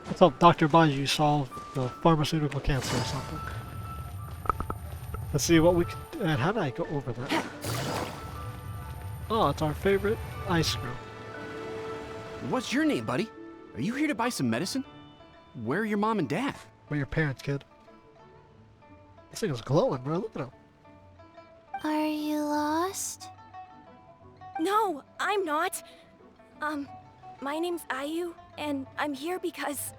Let's help Dr. Baizhu solve the pharmaceutical cancer or something. Let's see what we can... And how did I go over that? Oh, it's our favorite ice cream. What's your name, buddy? Are you here to buy some medicine? Where are your mom and dad? Where your parents, kid? This thing is glowing, bro. Look at him. Are you lost? No, I'm not. My name's Ayu, and I'm here because...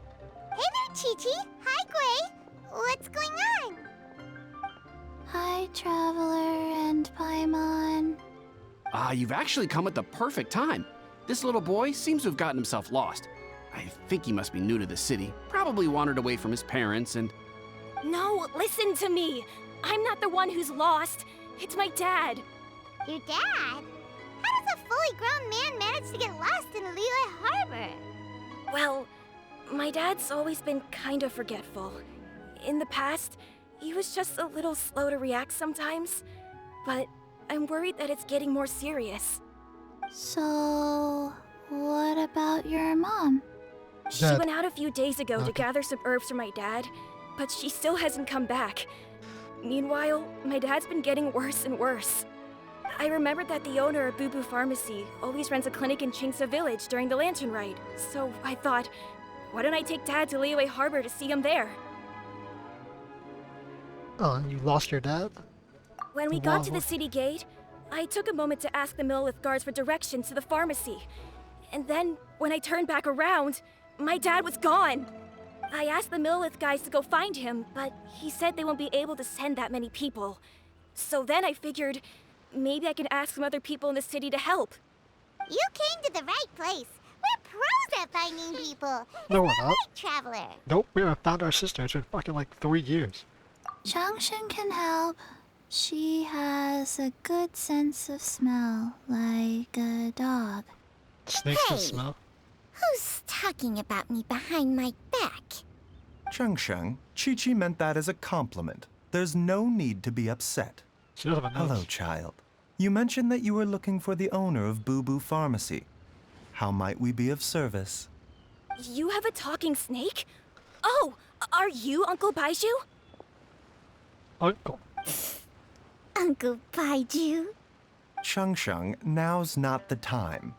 Hey there, Qiqi. Hi, Gui. What's going on? Hi, Traveler and Paimon. You've actually come at the perfect time. This little boy seems to have gotten himself lost. I think he must be new to the city, probably wandered away from his parents and... No, listen to me. I'm not the one who's lost. It's my dad. Your dad? How does a fully grown man manage to get lost in Liyue Harbor? Well, my dad's always been kind of forgetful. In the past, he was just a little slow to react sometimes. But I'm worried that it's getting more serious. So, what about your mom? She Dad. went out a few days ago to Okay. gather some herbs for my dad, but she still hasn't come back. Meanwhile, my dad's been getting worse and worse. I remembered that the owner of 𝒂𝒊𝒕𝒚 Pharmacy always runs a clinic in 𝑰𝒎𝒂𝒈𝒊𝒏𝒈 village during the lantern ride, so I thought, why don't I take Dad to Liyue Harbor to see him there? Oh, and you lost your dad? When we got to the city gate, I took a moment to ask the 𝑰𝒎𝒂𝒈𝒊𝒏𝒆 guards for directions to the pharmacy. And then, when I turned back around, my dad was gone. I asked the 𝒎𝒂𝒈𝒊𝒏𝒆 guys to go find him, but he said they won't be able to send that many people. So then I figured, maybe I can ask some other people in the city to help. You came to the right place. We're pros at finding people. No, we're Isn't that not. right, Traveler? Nope, we haven't found our sister. It's been fucking like 3 years. Changshen can help. She has a good sense of smell, like a dog. Snakes can Hey. smell. Who's talking about me behind my back? Chengsheng, Qiqi meant that as a compliment. There's no need to be upset. She doesn't have a nose. Hello, child. You mentioned that you were looking for the owner of 𝒂𝒂𝒈𝒏𝒈 Pharmacy. How might we be of service? You have a talking snake? Oh, are you Uncle Baizhu? Uncle. Uncle Baizhu? Chengsheng, now's not the time.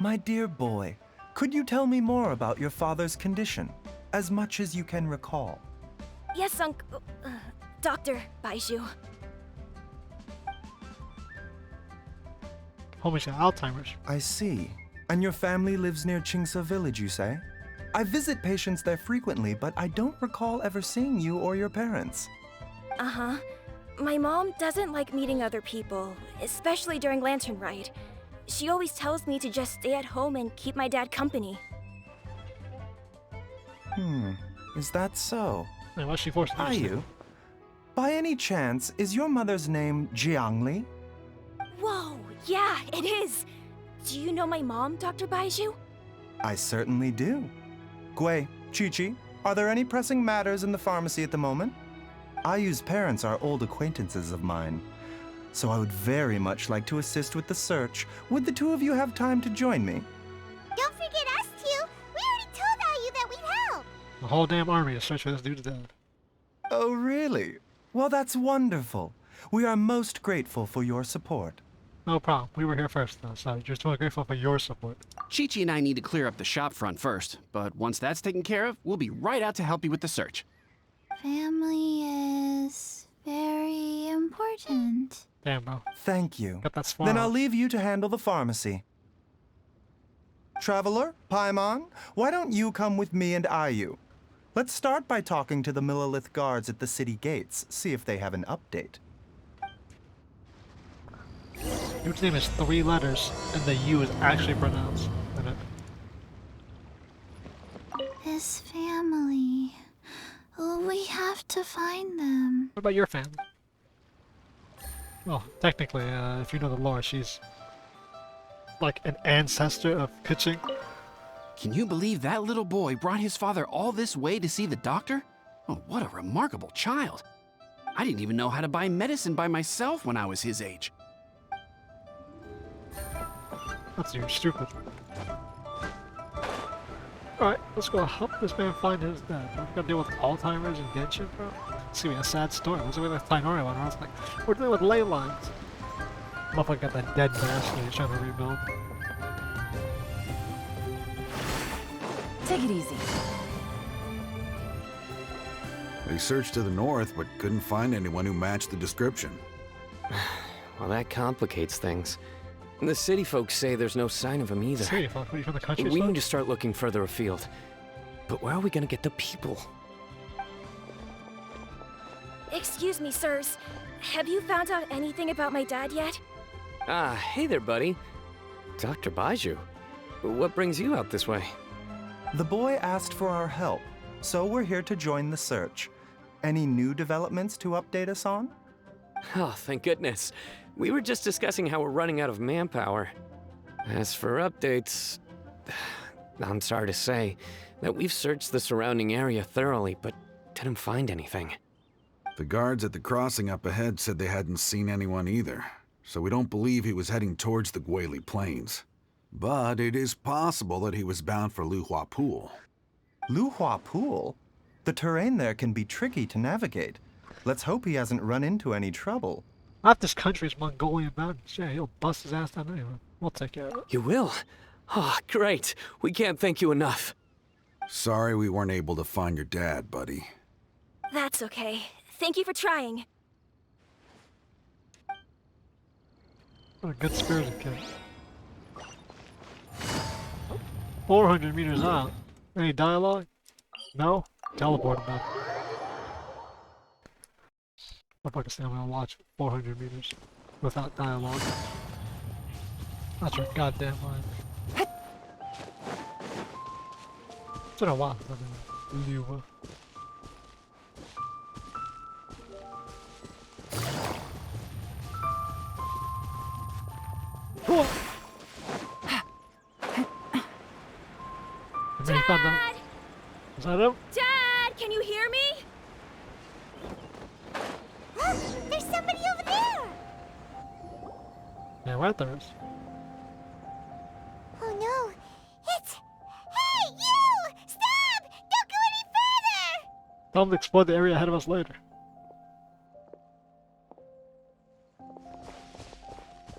My dear boy, could you tell me more about your father's condition, as much as you can recall? Yes, Uncle... Dr. Baizhu. Homie's got Alzheimer's. I see. And your family lives near 𝒉𝒎𝒃 village, you say? I visit patients there frequently, but I don't recall ever seeing you or your parents. Uh-huh. My mom doesn't like meeting other people, especially during Lantern Ride. She always tells me to just stay at home and keep my dad company. Is that so? Man, why's she forced to do this? Ayu, by any chance, is your mother's name Jiangli? Whoa, yeah, it is! Do you know my mom, Dr. Baizhu? I certainly do. Gui, Qiqi, are there any pressing matters in the pharmacy at the moment? Ayu's parents are old acquaintances of mine, so I would very much like to assist with the search. Would the two of you have time to join me? Don't forget us two. We already told Ayu that we'd help. The whole damn army is searching for this dude's dad. Oh, really? Well, that's wonderful. We are most grateful for your support. No problem. We were here first, though, so just really grateful for your support. Qiqi and I need to clear up the shop front first, but once that's taken care of, we'll be right out to help you with the search. Family is very important. Damn, bro. Thank you. Got that swallow. Then I'll leave you to handle the pharmacy. Traveler, Paimon, why don't you come with me and Ayu? Let's start by talking to the 𝒎𝒂𝒈𝒊𝒏𝒆 guards at the city gates, see if they have an update. Dude's name is 3 letters, and the U is actually pronounced in it. His family. We have to find them. What about your family? Well, technically, if you know the lore, she's like an ancestor of Keqing. Can you believe that little boy brought his father all this way to see the doctor? Oh, what a remarkable child. I didn't even know how to buy medicine by myself when I was his age. That's you're stupid. Alright, let's go help this man find his dad. We're gonna deal with Alzheimer's and Genshin, bro. It's gonna be a sad story. What's with that Tainori one? I was like, we're dealing with ley lines. Motherfucker got that dead master he's trying to rebuild. Take it easy. They searched to the north, but couldn't find anyone who matched the description. Well, that complicates things. The city folks say there's no sign of him either. City folk, what are you from the country? We need to start looking further afield. But where are we gonna get the people? Excuse me, sirs. Have you found out anything about my dad yet? Ah, hey there, buddy. Dr. Baizhu. What brings you out this way? The boy asked for our help, so we're here to join the search. Any new developments to update us on? Oh, thank goodness. We were just discussing how we're running out of manpower. As for updates, I'm sorry to say that we've searched the surrounding area thoroughly, but didn't find anything. The guards at the crossing up ahead said they hadn't seen anyone either, so we don't believe he was heading towards the 𝒂𝒈 Plains. But it is possible that he was bound for Liyue Harbor. Liyue Harbor? The terrain there can be tricky to navigate. Let's hope he hasn't run into any trouble. Half this country's Mongolian mountains. Yeah, he'll bust his ass down anyway. We'll take care of it. You will? Oh, great. We can't thank you enough. Sorry we weren't able to find your dad, buddy. That's okay. Thank you for trying. What a good spirited kid. 400 meters out. Any dialogue? No? Teleport him back. I'm fucking saying I'm gonna watch 400 meters without dialogue. That's your goddamn mind. It's been a while since I've been in Liyue. Cool. Dad! Is that him? Dad, can you hear me? There's somebody over there! Yeah, right there is. Oh no! It's... Hey, you! Stop! Don't go any further! Tell him to explore the area ahead of us later.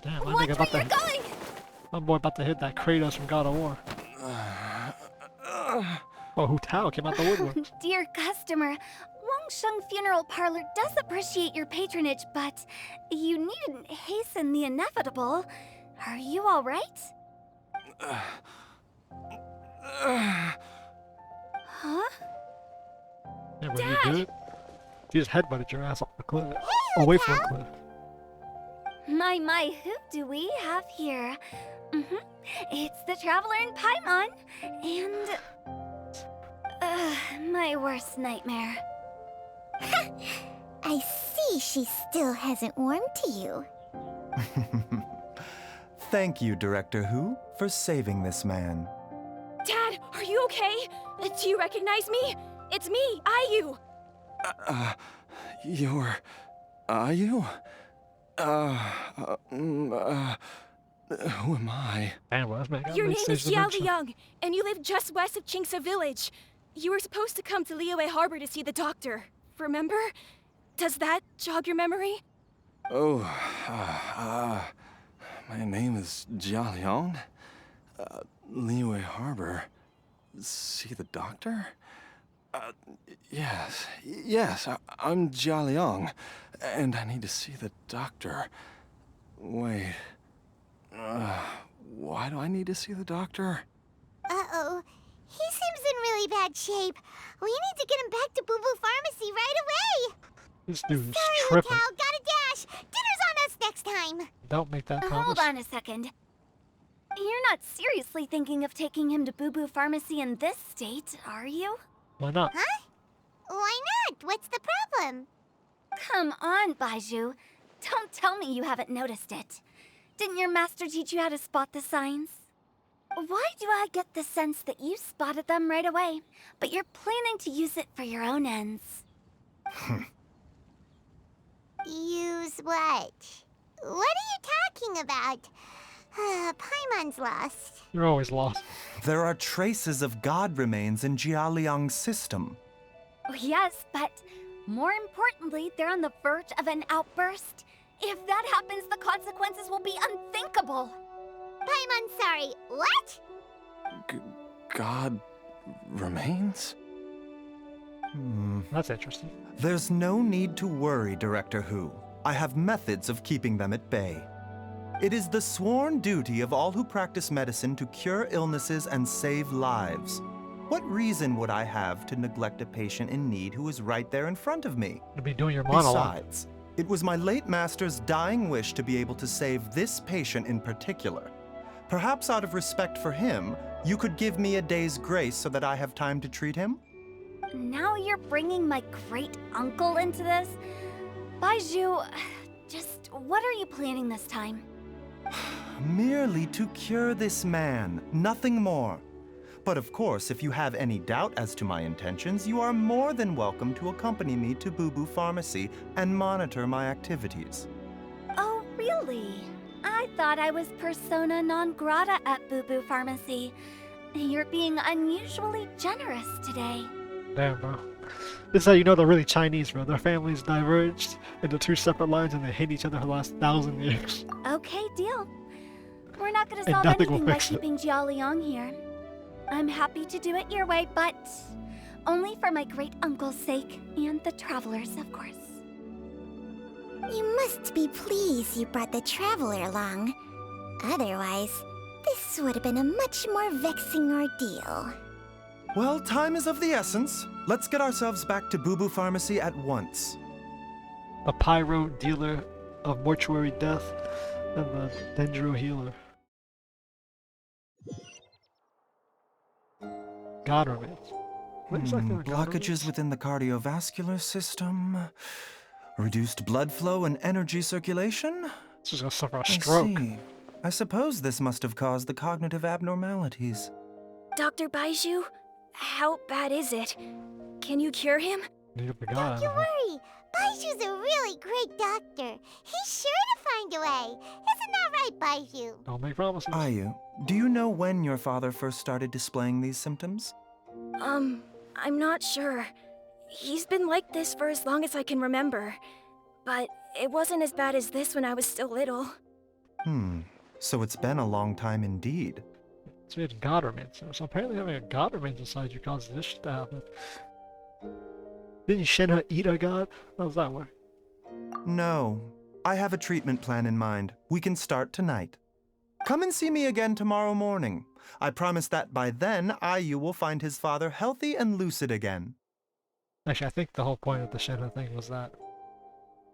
Damn, I think about to... Going! My boy about to hit that Kratos from God of War. Oh, Hu Tao came out the woodwork. Dear customer, Wangsheng Funeral Parlor does appreciate your patronage, but you needn't hasten the inevitable. Are you all right? Huh? Yeah, were you good? You just headbutted your ass off the cliff. Away from the cliff. My, who do we have here? It's the Traveler in Paimon, and... my worst nightmare. I see she still hasn't warmed to you. Thank you, Director Hu, for saving this man. Dad, are you okay? Do you recognize me? It's me, IU. You're... IU? Who am I? Your name is Jialiang, and you live just west of 𝒎𝒒𝒂𝒍𝒊𝒕𝒚 village. You were supposed to come to Liyue Harbor to see the doctor. Remember? Does that jog your memory? Oh, my name is Jialiang. Liyue Harbor. See the doctor? Yes, I'm Jialiang, and I need to see the doctor. Wait, why do I need to see the doctor? Uh-oh. He seems in really bad shape. We need to get him back to 𝒂𝒂𝒂 Pharmacy right away. This dude is Sorry, tripping. Cal, gotta dash. Dinner's on us next time. Don't make that promise. Hold on a second. You're not seriously thinking of taking him to 𝒂𝒂𝒂 Pharmacy in this state, are you? Why not? Huh? Why not? What's the problem? Come on, Baizhu. Don't tell me you haven't noticed it. Didn't your master teach you how to spot the signs? Why do I get the sense that you spotted them right away, but you're planning to use it for your own ends? Use what? What are you talking about? Paimon's lost. You're always lost. There are traces of god remains in Jialiang's system. Oh, yes, but more importantly, they're on the verge of an outburst. If that happens, the consequences will be unthinkable. Paimon, sorry, what? God remains? That's interesting. There's no need to worry, Director Hu. I have methods of keeping them at bay. It is the sworn duty of all who practice medicine to cure illnesses and save lives. What reason would I have to neglect a patient in need who is right there in front of me? You'll be doing your monologue. Besides, it was my late master's dying wish to be able to save this patient in particular. Perhaps out of respect for him, you could give me a day's grace so that I have time to treat him? Now you're bringing my great-uncle into this? Baizhu, just what are you planning this time? Merely to cure this man, nothing more. But of course, if you have any doubt as to my intentions, you are more than welcome to accompany me to 𝒂𝒊𝒕𝒚 Pharmacy and monitor my activities. Oh, really? I thought I was persona non grata at 𝒂𝒊𝒕𝒚 Pharmacy. You're being unusually generous today. Damn, bro. This is how you know they're really Chinese, bro. Their families diverged into two separate lines and they hate each other for the last 1,000 years. Okay, deal. We're not gonna And solve nothing will anything by fix it. keeping Jialiang here. I'm happy to do it your way, but only for my great-uncle's sake and the travelers, of course. You must be pleased you brought the traveler along. Otherwise, this would have been a much more vexing ordeal. Well, time is of the essence. Let's get ourselves back to 𝒂𝒊𝒕𝒚 Pharmacy at once. The pyro dealer of mortuary death and the dendro healer. God remains. What exactly are God Blockages remains? within the cardiovascular system, reduced blood flow and energy circulation. It's just gonna suffer a I stroke. see. I suppose this must have caused the cognitive abnormalities. Dr. Baizhu, how bad is it? Can you cure him? Need the God Don't out you of him. worry. Baiju's a really great doctor. He's sure to find a way. Isn't that right, Baizhu? Don't make promises. Yu, do you know when your father first started displaying these symptoms? I'm not sure. He's been like this for as long as I can remember. But it wasn't as bad as this when I was still little. So it's been a long time indeed. So we had God remains. So apparently having a God remains inside you causes this shit to happen. Didn't Shenhe eat a god? How does that work? No. I have a treatment plan in mind. We can start tonight. Come and see me again tomorrow morning. I promise that by then, Yu will find his father healthy and lucid again. Actually, I think the whole point of the Shenhe thing was that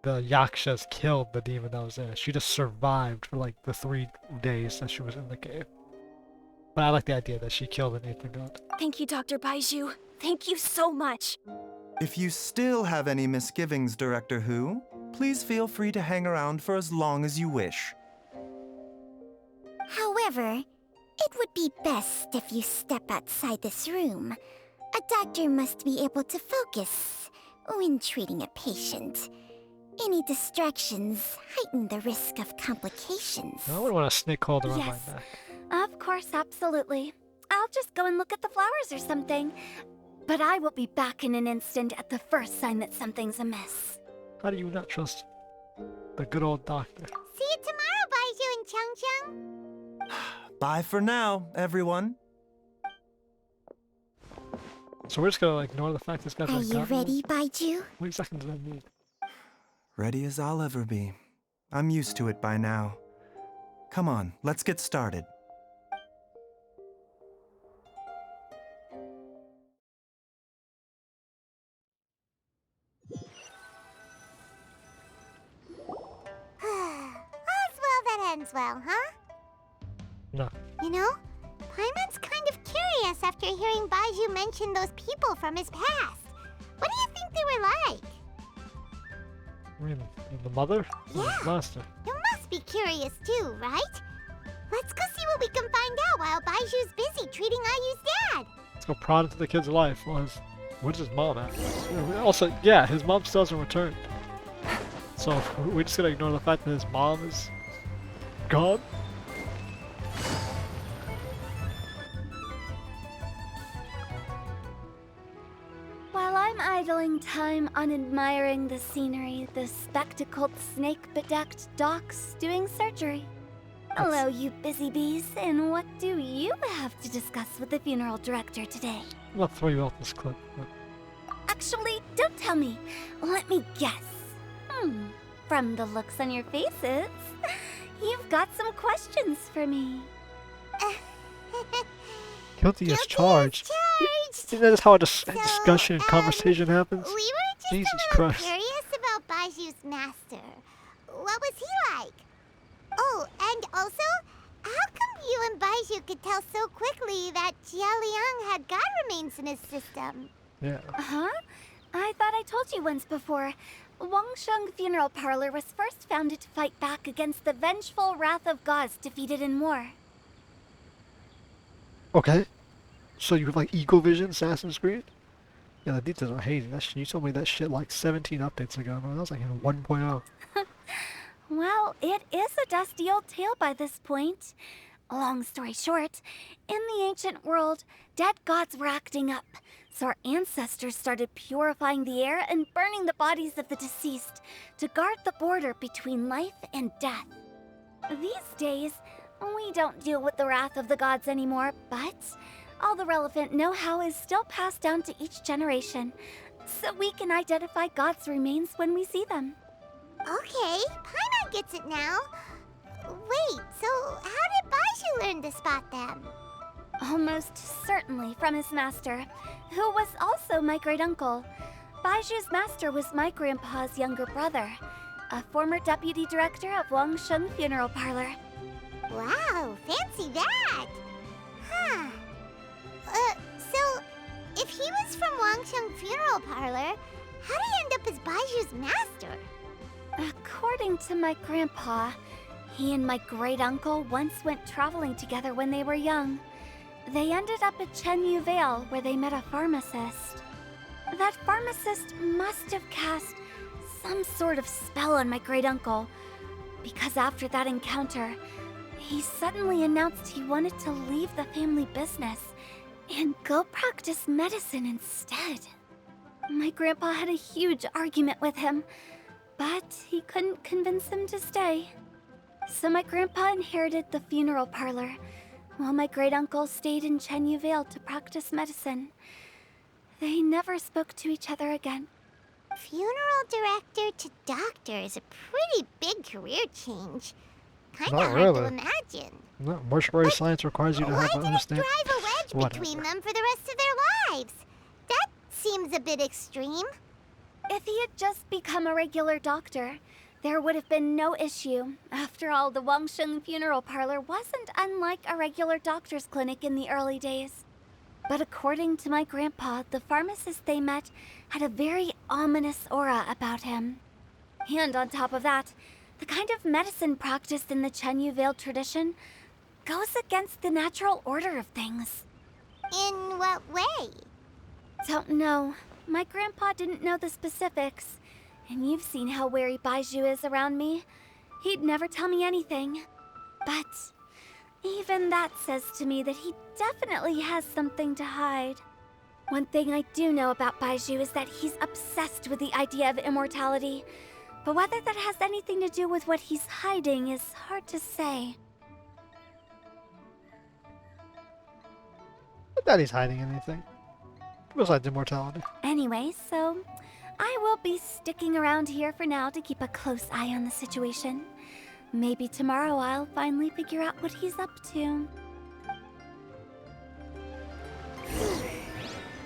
the Yakshas killed the demon that was in it. She just survived for like the 3 days that she was in the cave. But I like the idea that she killed and ate the god. Thank you, Dr. Baizhu. Thank you so much. If you still have any misgivings, Director Hu, please feel free to hang around for as long as you wish. However, it would be best if you step outside this room. A doctor must be able to focus when treating a patient. Any distractions heighten the risk of complications. I wouldn't want a snake hold around Yes. my neck. Of course, absolutely. I'll just go and look at the flowers or something. But I will be back in an instant at the first sign that something's amiss. How do you not trust the good old doctor? See you tomorrow, Baizhu and Changcheng. Bye for now, everyone. So we're just gonna like, ignore the fact this guy's Are like you God ready, remains? Baizhu? What exactly does that mean? Ready as I'll ever be. I'm used to it by now. Come on, let's get started. All's well that ends well, huh? No. You know, Paimon's kind of curious after hearing Baizhu mention those people from his past. What do you think they were like? I mean, the mother? Or Yeah. the master? You must be curious too, right? Let's go see what we can find out while Baiju's busy treating Ayu's dad. Let's go prod into the kid's life. Where's his mom at? Also, yeah, his mom still hasn't returned. So we're just gonna ignore the fact that his mom is gone? I'm idling time on admiring the scenery, the spectacled snake-bedecked docs doing surgery. Hello, you busy bees, and what do you have to discuss with the funeral director today? I'll throw you off this clip. Actually, don't tell me. Let me guess. From the looks on your faces, you've got some questions for me. Guilty as charged. Isn't that just how a discussion and conversation happens? We were just Jesus a little Christ. curious about Baizhu's master. What was he like? Oh, and also, how come you and Baizhu could tell so quickly that Jialiang had god remains in his system? Yeah. Huh? I thought I told you once before. 𝑰𝒎𝒂𝒈𝒊𝒕𝒚 Funeral Parlor was first founded to fight back against the vengeful wrath of gods defeated in war. Okay. So you have like Eagle Vision, Assassin's Creed? Yeah, the details are hazy. That shit, you told me that shit like 17 updates ago, man. That was like in 1.0. Well, it is a dusty old tale by this point. Long story short, in the ancient world, dead gods were acting up, so our ancestors started purifying the air and burning the bodies of the deceased to guard the border between life and death. These days, we don't deal with the wrath of the gods anymore, but all the relevant know-how is still passed down to each generation, so we can identify gods' remains when we see them. Okay, Paimon gets it now. Wait, so how did Baizhu learn to spot them? Almost certainly from his master, who was also my great-uncle. Baizhu's master was my grandpa's younger brother, a former deputy director of 𝑰𝒎𝒂𝒈𝒊𝒕𝒚 Funeral Parlor. Wow, fancy that! Huh. So, if he was from 𝑰𝒎💂💈 Funeral Parlor, how did he end up as Baizhu's master? According to my grandpa, he and my great-uncle once went traveling together when they were young. They ended up at Chenyu Vale, where they met a pharmacist. That pharmacist must have cast some sort of spell on my great-uncle, because after that encounter, he suddenly announced he wanted to leave the family business and go practice medicine instead. My grandpa had a huge argument with him, but he couldn't convince him to stay. So my grandpa inherited the funeral parlor, while my great-uncle stayed in Chenyu Vale to practice medicine. They never spoke to each other again. Funeral director to doctor is a pretty big career change. Kinda Not hard really. to imagine. No, mortuary science requires you to have an Why did it understanding. drive a wedge between them for the rest of their lives? That seems a bit extreme. If he had just become a regular doctor, there would have been no issue. After all, the 𝑰𝒎💂💈 Funeral Parlor wasn't unlike a regular doctor's clinic in the early days. But according to my grandpa, the pharmacist they met had a very ominous aura about him. And on top of that, the kind of medicine practiced in the Chenyu Vale tradition goes against the natural order of things. In what way? Don't know. My grandpa didn't know the specifics. And you've seen how wary Baizhu is around me. He'd never tell me anything. But even that says to me that he definitely has something to hide. One thing I do know about Baizhu is that he's obsessed with the idea of immortality. But whether that has anything to do with what he's hiding is hard to say. I doubt he's hiding anything. Besides immortality. Anyway, so I will be sticking around here for now to keep a close eye on the situation. Maybe tomorrow I'll finally figure out what he's up to.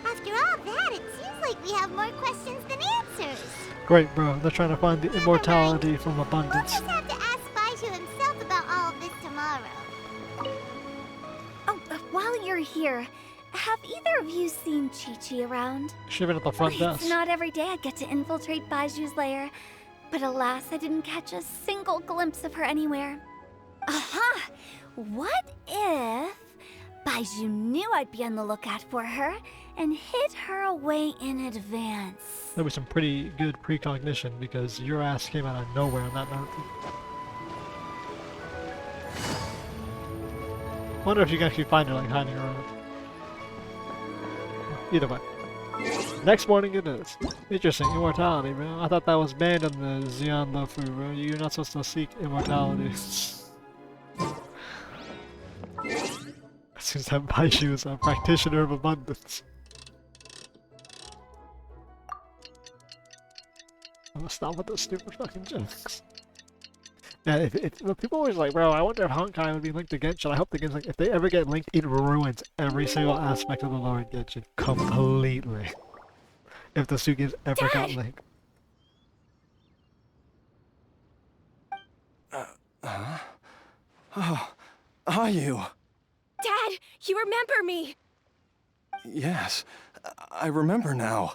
After all that, it seems like we have more questions than answers. Great, bro. They're trying to find the immortality from We'll abundance. just have to ask Baizhu himself about all of this tomorrow. Oh, while you're here, have either of you seen Qiqi around? She's been at the front desk. It's not every day I get to infiltrate Baizhu's lair, but alas, I didn't catch a single glimpse of her anywhere. Aha! What if Baizhu knew I'd be on the lookout for her and hid her away in advance? There was some pretty good precognition because your ass came out of nowhere on that mountain. Wonder if you can actually find her like hiding around. Either way. Next morning it is. Interesting, immortality, bro. I thought that was banned in the Xian Lufu, bro. You're not supposed to seek immortality. It seems that Baizhu is a practitioner of abundance. I'm gonna stop with those stupid fucking jokes. Yeah, if people always like, bro, I wonder if Honkai would be linked to Genshin. I hope the game's like, if they ever get linked, it ruins every single aspect of the lore in Genshin completely. If the two games ever got linked. Oh, are you? Dad, you remember me! Yes, I remember now.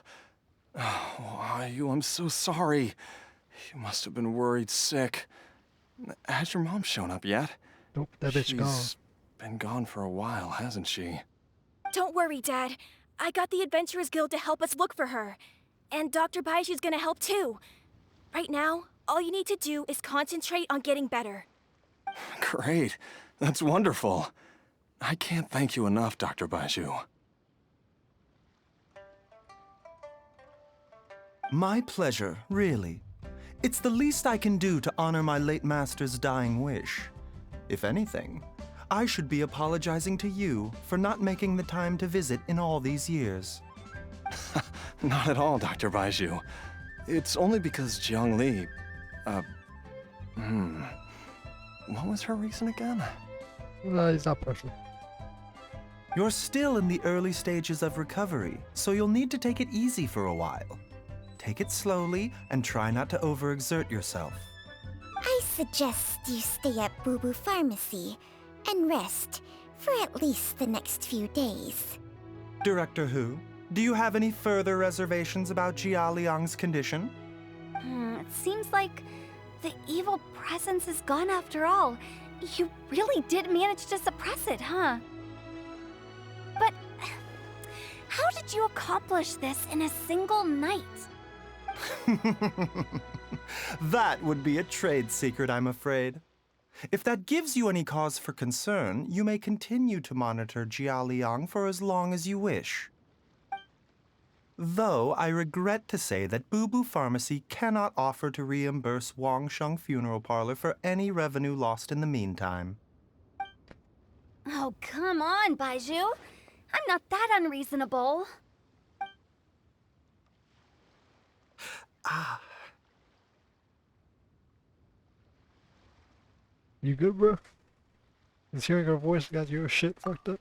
Oh, are you? I'm so sorry. You must have been worried sick. Has your mom shown up yet? Nope, that bitch gone. She's been gone for a while, hasn't she? Don't worry, Dad. I got the Adventurers Guild to help us look for her. And Dr. Baizhu's gonna help too. Right now, all you need to do is concentrate on getting better. Great. That's wonderful. I can't thank you enough, Dr. Baizhu. My pleasure, really. It's the least I can do to honor my late master's dying wish. If anything, I should be apologizing to you for not making the time to visit in all these years. Not at all, Dr. Baizhu. It's only because Jiang Li... What was her reason again? He's not perfect. You're still in the early stages of recovery, so you'll need to take it easy for a while. Take it slowly and try not to overexert yourself. I suggest you stay at Boo Boo Pharmacy and rest for at least the next few days. Director Hu, do you have any further reservations about Jialiang's condition? It seems like the evil presence is gone after all. You really did manage to suppress it, huh? But how did you accomplish this in a single night? That would be a trade secret, I'm afraid. If that gives you any cause for concern, you may continue to monitor Jialiang for as long as you wish. Though I regret to say that Boo Boo Pharmacy cannot offer to reimburse Wangsheng Funeral Parlor for any revenue lost in the meantime. Oh, come on, Baizhu. I'm not that unreasonable. You good, bro? Is hearing her voice got your shit fucked up?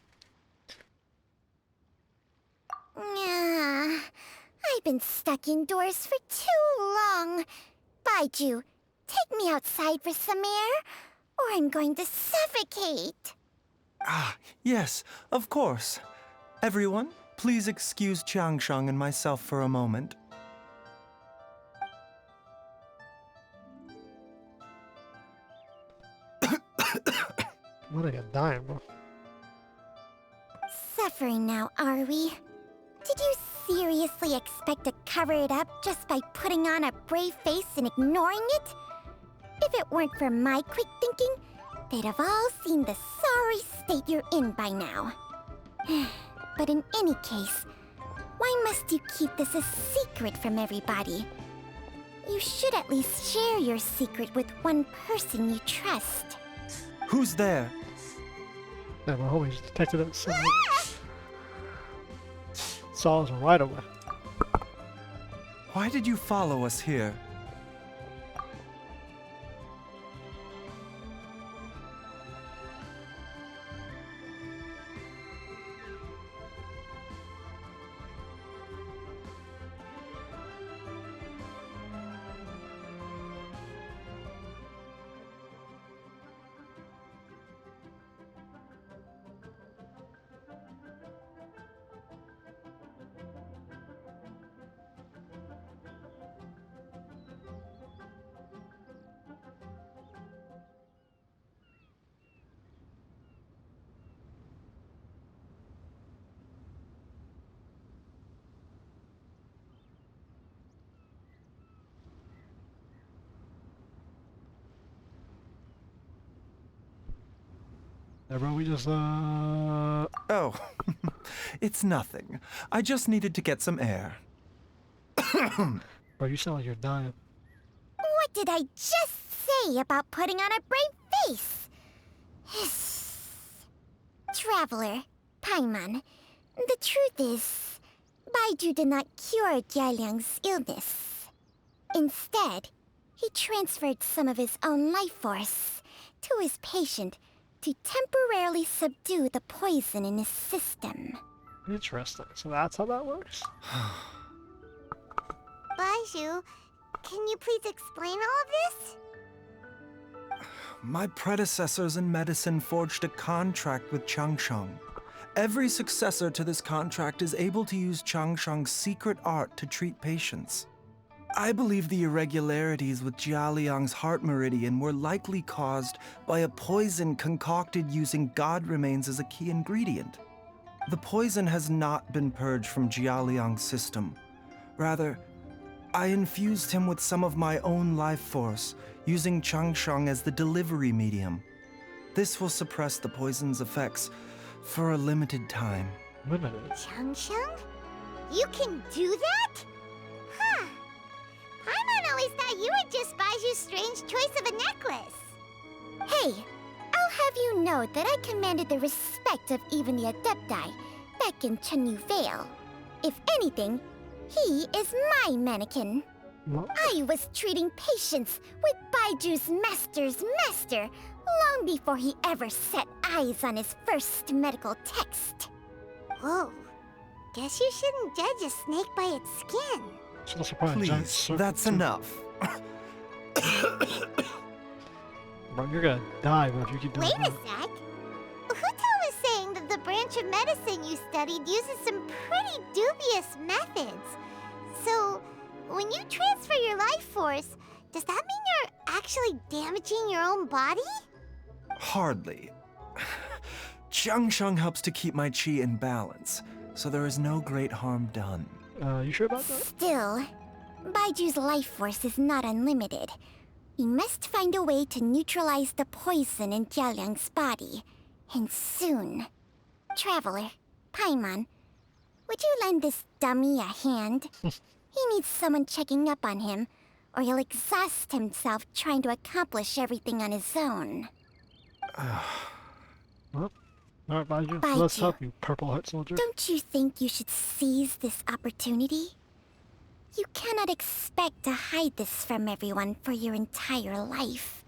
I've been stuck indoors for too long. Baizhu, take me outside for some air, or I'm going to suffocate. Yes, of course. Everyone, please excuse Qiangsheng and myself for a moment. What are you dying, bro? Suffering now, are we? Did you seriously expect to cover it up just by putting on a brave face and ignoring it? If it weren't for my quick thinking, they'd have all seen the sorry state you're in by now. But in any case, why must you keep this a secret from everybody? You should at least share your secret with one person you trust. Who's there? Yeah, my homies detected it. So saw us right away. Why did you follow us here? Yeah, bro, we just, Oh, it's nothing. I just needed to get some air. Bro, you sound like you're dying. What did I just say about putting on a brave face? Traveler, Paimon, the truth is, Baizhu did not cure Jialiang's illness. Instead, he transferred some of his own life force to his patient to temporarily subdue the poison in his system. Interesting. So that's how that works? Baizhu, can you please explain all of this? My predecessors in medicine forged a contract with Changsheng. Every successor to this contract is able to use Changsheng's secret art to treat patients. I believe the irregularities with Jialiang's heart meridian were likely caused by a poison concocted using god remains as a key ingredient. The poison has not been purged from Jialiang's system. Rather, I infused him with some of my own life force, using Changsheng as the delivery medium. This will suppress the poison's effects for a limited time. Limited? Changsheng? You can do that? Huh. Paimon always thought you were just Baizhu's strange choice of a necklace. Hey, I'll have you know that I commanded the respect of even the Adepti back in Chenyu Vale. If anything, he is my mannequin. What? I was treating patients with Baizhu's master's master long before he ever set eyes on his first medical text. Whoa. Guess you shouldn't judge a snake by its skin. So surprised. Giant Please, serpent that's too. enough. Bro, you're gonna die, bro, if you keep doing Wait a that. sec. Huto was saying that the branch of medicine you studied uses some pretty dubious methods. So, when you transfer your life force, does that mean you're actually damaging your own body? Hardly. Changsheng helps to keep my chi in balance, so there is no great harm done. You sure about that? Still, Baiju's life force is not unlimited. We must find a way to neutralize the poison in Jialiang's body, and soon. Traveler, Paimon, would you lend this dummy a hand? He needs someone checking up on him, or he'll exhaust himself trying to accomplish everything on his own. Well, alright, Baizhu. Baizhu. Let's help you, Purple Heart Soldier. Don't you think you should seize this opportunity? You cannot expect to hide this from everyone for your entire life.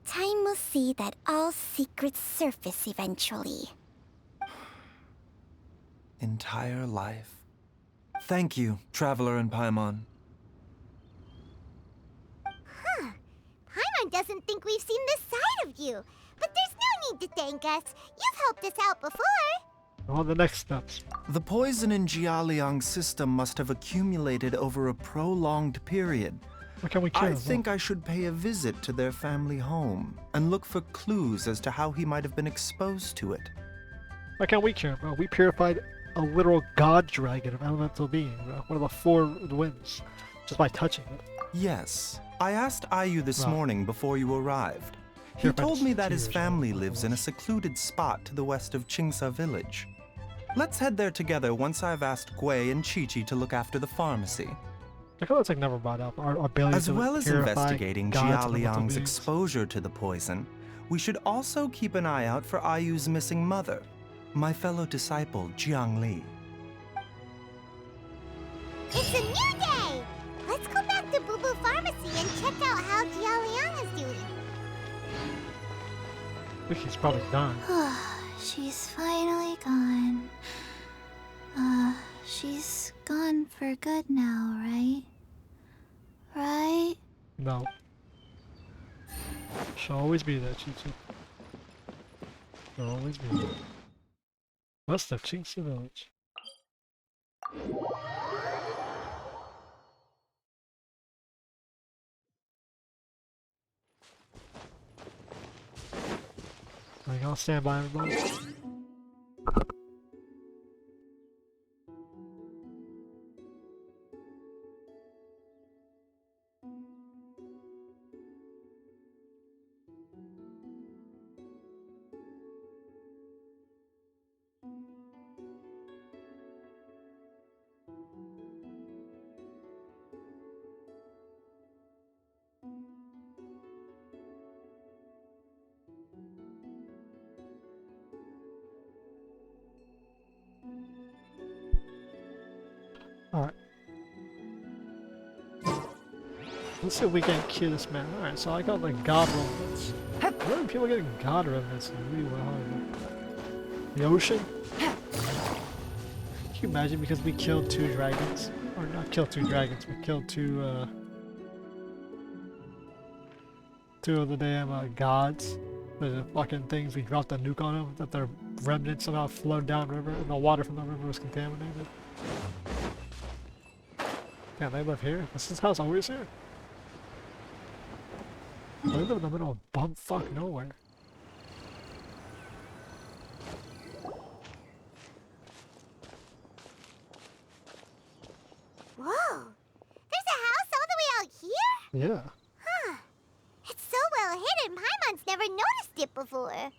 Time will see that all secrets surface eventually. Entire life. Thank you, Traveler and Paimon. Huh. Paimon doesn't think we've seen this side of you. But there's no need to thank us. You've helped us out before. On the next steps. The poison in Jialiang's system must have accumulated over a prolonged period. What can we kill? I think I should pay a visit to their family home and look for clues as to how he might have been exposed to it. Why can't we cure, bro? We purified a literal god dragon of elemental being, bro. One of the four winds. Just by touching it. Yes. I asked Ayu this Right. morning before you arrived. He Purified told me that his tears, family right? lives in a secluded spot to the west of Qingsa village. Let's head there together once I've asked Gui and Qiqi to look after the pharmacy. I feel it's like never brought up. Our ability As to well as purify investigating gods and elemental Jialiang's beings. exposure to the poison, we should also keep an eye out for Ayu's missing mother, my fellow disciple Jiangli. It's a new day! Let's go back to Boo Boo Pharmacy and check out how Jialiang is doing. I think he's probably done. She's finally gone. She's gone for good now, right? Right? No. She'll always be there, Chi-Chi. She'll always be there. West of Qingxi Village. I'll stand by everybody. Alright. Let's see if we can kill this man. Alright, so I got the god remnants. Where are people getting god remnants in Liyue Harbor? The ocean? Can you imagine, because we killed 2 dragons? Or not killed 2 dragons, we killed 2 of the damn gods. The fucking things, we dropped a nuke on them, that their remnants somehow flowed downriver and the water from the river was contaminated. Damn, they live here? Was this house always here? They live in the middle of bumfuck nowhere. Whoa! There's a house all the way out here? Yeah. Huh. It's so well hidden, Paimon's never noticed it before.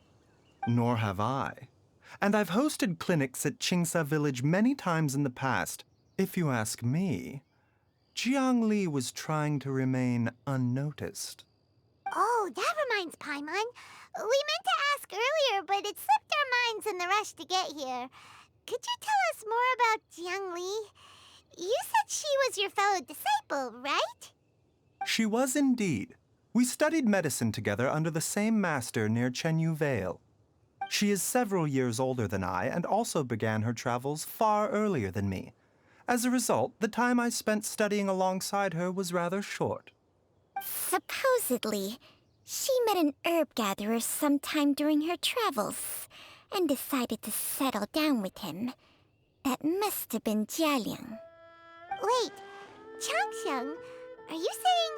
Nor have I. And I've hosted clinics at Qingsa village many times in the past. If you ask me, Jiangli was trying to remain unnoticed. Oh, that reminds Paimon. We meant to ask earlier, but it slipped our minds in the rush to get here. Could you tell us more about Jiangli? You said she was your fellow disciple, right? She was indeed. We studied medicine together under the same master near Chenyu Vale. She is several years older than I and also began her travels far earlier than me. As a result, the time I spent studying alongside her was rather short. Supposedly, she met an herb gatherer sometime during her travels and decided to settle down with him. That must have been Jialiang. Wait, Changxiang, are you saying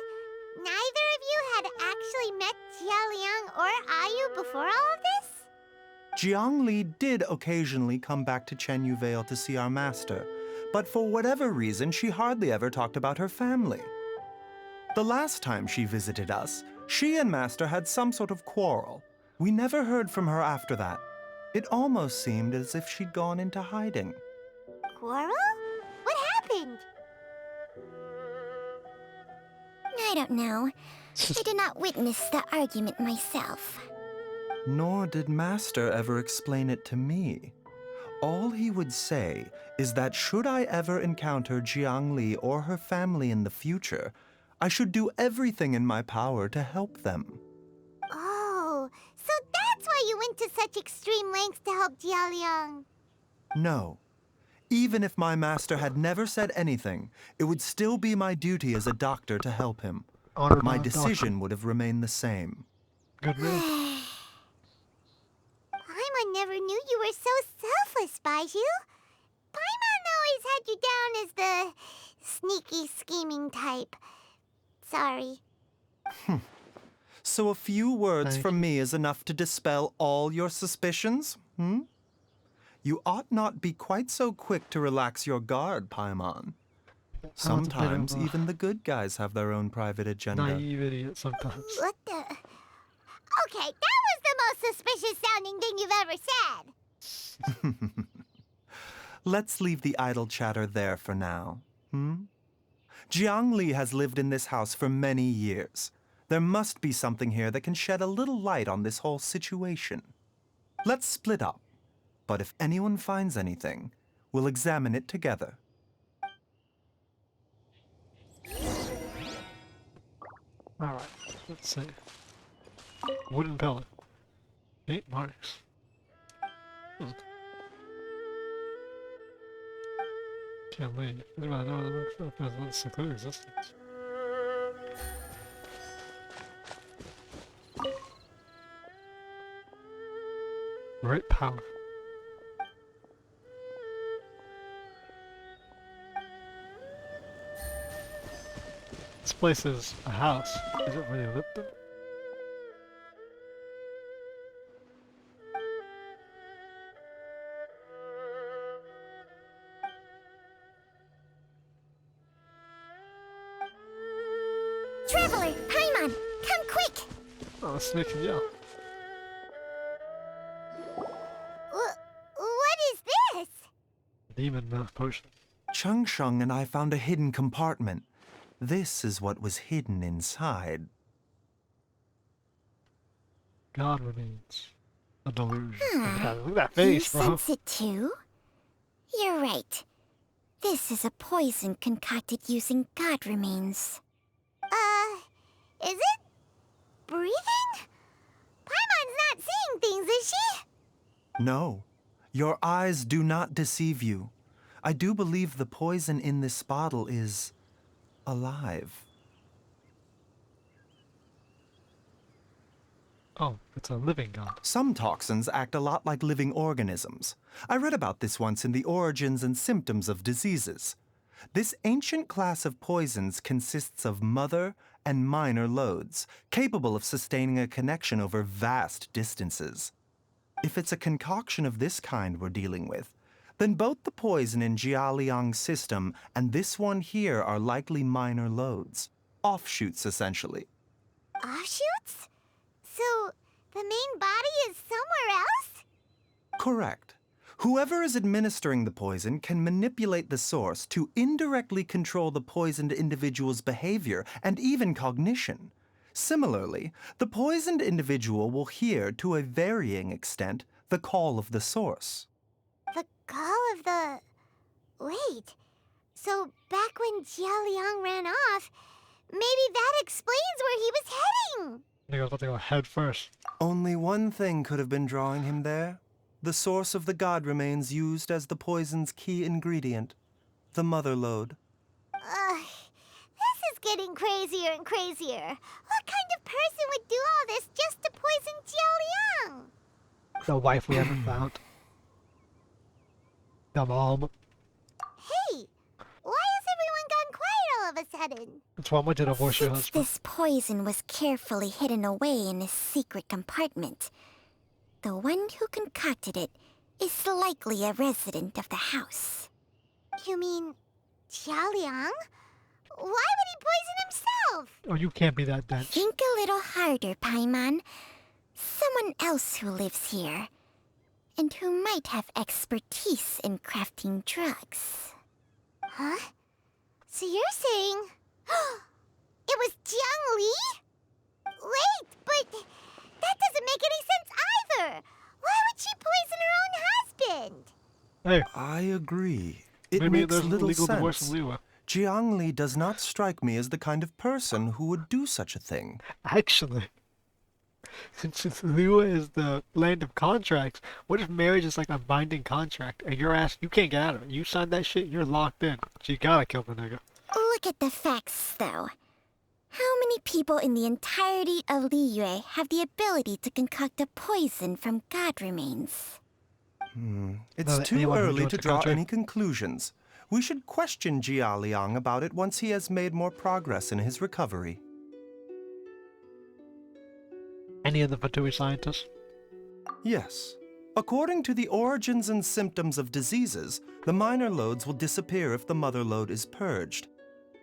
neither of you had actually met Jialiang or Ayu before all of this? Jiangli did occasionally come back to Chenyu Vale to see our master, but for whatever reason, she hardly ever talked about her family. The last time she visited us, she and Master had some sort of quarrel. We never heard from her after that. It almost seemed as if she'd gone into hiding. Quarrel? What happened? I don't know. I did not witness the argument myself. Nor did Master ever explain it to me. All he would say is that should I ever encounter Jiangli or her family in the future, I should do everything in my power to help them. Oh, so that's why you went to such extreme lengths to help Jialiang. No. Even if my master had never said anything, it would still be my duty as a doctor to help him. My decision would have remained the same. Good move. Paimon never knew you were so selfless, Baizhu. Paimon always had you down as the sneaky, scheming type. Sorry. So a few words from me is enough to dispel all your suspicions? You ought not be quite so quick to relax your guard, Paimon. Sometimes even the good guys have their own private agenda. Naive idiot sometimes. What the? Okay, that was the most suspicious sounding thing you've ever said. Let's leave the idle chatter there for now. Jiangli has lived in this house for many years. There must be something here that can shed a little light on this whole situation. Let's split up. But if anyone finds anything, we'll examine it together. Alright, let's see. Wooden pellet. 8 marks. Can't leave. Anybody know the marks secluded existence? Great power. This place is a house. Is it really lit though? Traveler, Paimon, come quick! Oh, snake and yell. What is this? Demon mouth potion. Changsheng and I found a hidden compartment. This is what was hidden inside. God remains. A delusion. God, look at that face, you bro. sense it too? You're right. This is a poison concocted using god remains. Is it? Breathing? Paimon's not seeing things, is she? No, your eyes do not deceive you. I do believe the poison in this bottle is alive. Oh, it's a living god. Some toxins act a lot like living organisms. I read about this once in the Origins and Symptoms of Diseases. This ancient class of poisons consists of mother and minor loads, capable of sustaining a connection over vast distances. If it's a concoction of this kind we're dealing with, then both the poison in Jialiang's system and this one here are likely minor loads. Offshoots, essentially. Offshoots? So, the main body is somewhere else? Correct. Whoever is administering the poison can manipulate the source to indirectly control the poisoned individual's behavior and even cognition. Similarly, the poisoned individual will hear, to a varying extent, the call of the source. The call of the... Wait. So, back when Jialiang ran off, maybe that explains where he was heading! I think I was about to go head first. Only one thing could have been drawing him there. The source of the god remains used as the poison's key ingredient, the mother lode. This is getting crazier and crazier. What kind of person would do all this just to poison Jialiang? The wife we haven't found. The mom. Hey, why has everyone gone quiet all of a sudden? That's why I went to divorce your Since husband. this poison was carefully hidden away in a secret compartment, the one who concocted it is likely a resident of the house. You mean Jialiang? Why would he poison himself? Oh, you can't be that dense. Think a little harder, Paimon. Someone else who lives here, and who might have expertise in crafting drugs. Huh? So you're saying... it was Jiang Li? Wait, but that doesn't make any sense either! Why would she poison her own husband? Hey, I agree. It maybe makes there's little legal divorce sense. in Liyue. Jiang Li does not strike me as the kind of person who would do such a thing. Actually, since Liyue is the land of contracts, what if marriage is like a binding contract and you're asked, you can't get out of it. You signed that shit, you're locked in. So you gotta kill the nigga. Look at the facts, though. How many people in the entirety of Liyue have the ability to concoct a poison from god remains? It's that too anyone who early joins to the draw country- any conclusions. We should question Jialiang about it once he has made more progress in his recovery. Any of the Fatui scientists? Yes. According to the Origins and Symptoms of Diseases, the minor loads will disappear if the mother lode is purged.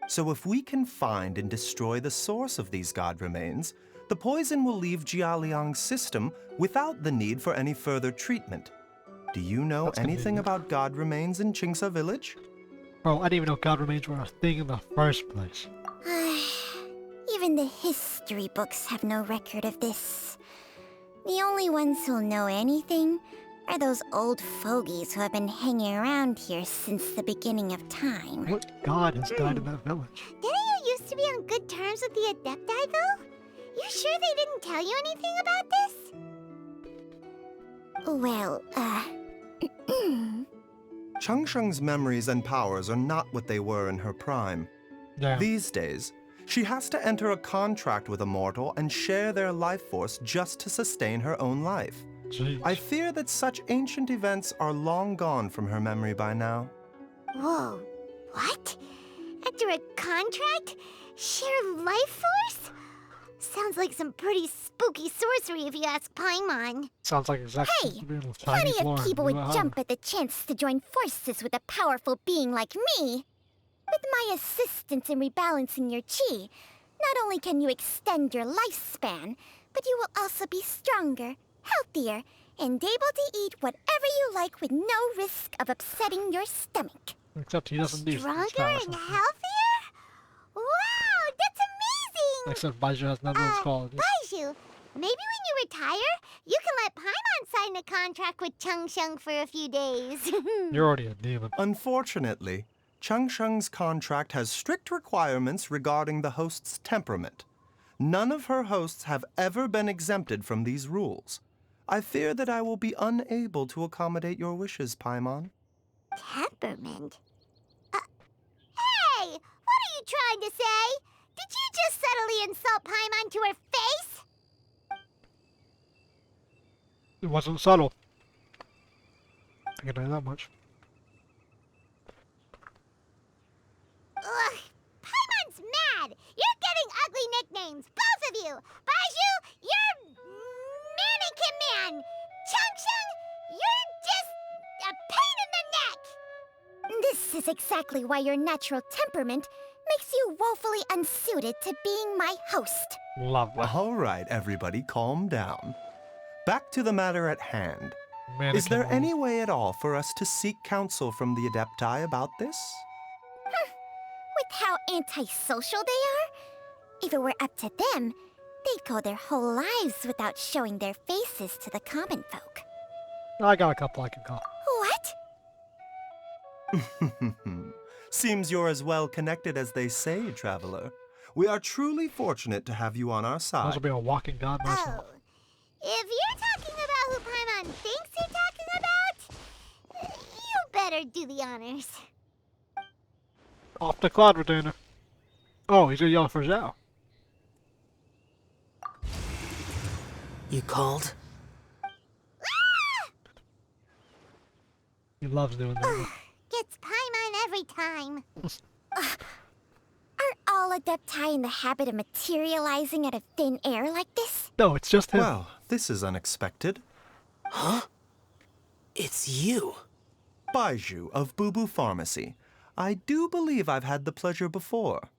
So if we can find and destroy the source of these god remains, the poison will leave Jialiang's system without the need for any further treatment. Do you know That's anything convenient. about god remains in 𝒉𝒎𝒏𝒂𝒍𝒊𝒕𝒚 village? Bro, I didn't even know god remains were a thing in the first place. Even the history books have no record of this. The only ones who'll know anything are those old fogies who have been hanging around here since the beginning of time. What god has died in that village? Didn't you used to be on good terms with the Adepti, though? You sure they didn't tell you anything about this? Well, Changsheng's memories and powers are not what they were in her prime. Yeah. These days, she has to enter a contract with a mortal and share their life force just to sustain her own life. Jeez. I fear that such ancient events are long gone from her memory by now. Whoa, what? After a contract? Share life force? Sounds like some pretty spooky sorcery if you ask Paimon. Sounds like exactly Hey, real plenty Chinese lore of in people Liyue would Harbor. jump at the chance to join forces with a powerful being like me. With my assistance in rebalancing your chi, not only can you extend your lifespan, but you will also be stronger, healthier, and able to eat whatever you like with no risk of upsetting your stomach. Except he doesn't need Stronger stars. and healthier? Wow, that's amazing! Except Baizhu has none of those qualities. Baizhu, maybe when you retire, you can let Paimon sign a contract with Changsheng for a few days. You're already a demon. Unfortunately, Changsheng's contract has strict requirements regarding the host's temperament. None of her hosts have ever been exempted from these rules. I fear that I will be unable to accommodate your wishes, Paimon. Temperament? Hey! What are you trying to say? Did you just subtly insult Paimon to her face? It wasn't subtle. I can tell you that much. Ugh! Paimon's mad! You're getting ugly nicknames, both of you! Baizhu, you're mannequin man! Changsheng, you're just a pain in the neck! This is exactly why your natural temperament makes you woefully unsuited to being my host. Lovely. All right, everybody, calm down. Back to the matter at hand. Is there any way at all for us to seek counsel from the Adepti about this? With how antisocial they are? If it were up to them, they'd go their whole lives without showing their faces to the common folk. I got a couple I can call. What? Seems you're as well connected as they say, Traveler. We are truly fortunate to have you on our side. This will be a walking god myself. Oh, if you're talking about who Paimon thinks you're talking about, you better do the honors. Off the cloud retainer. Oh, he's gonna yell for Zhao. You called? He loves doing that. Gets Paimon every time. Are all Adepti in the habit of materializing out of thin air like this? No, it's just him. Well, this is unexpected. Huh? It's you. Baizhu of Bubu Pharmacy. I do believe I've had the pleasure before.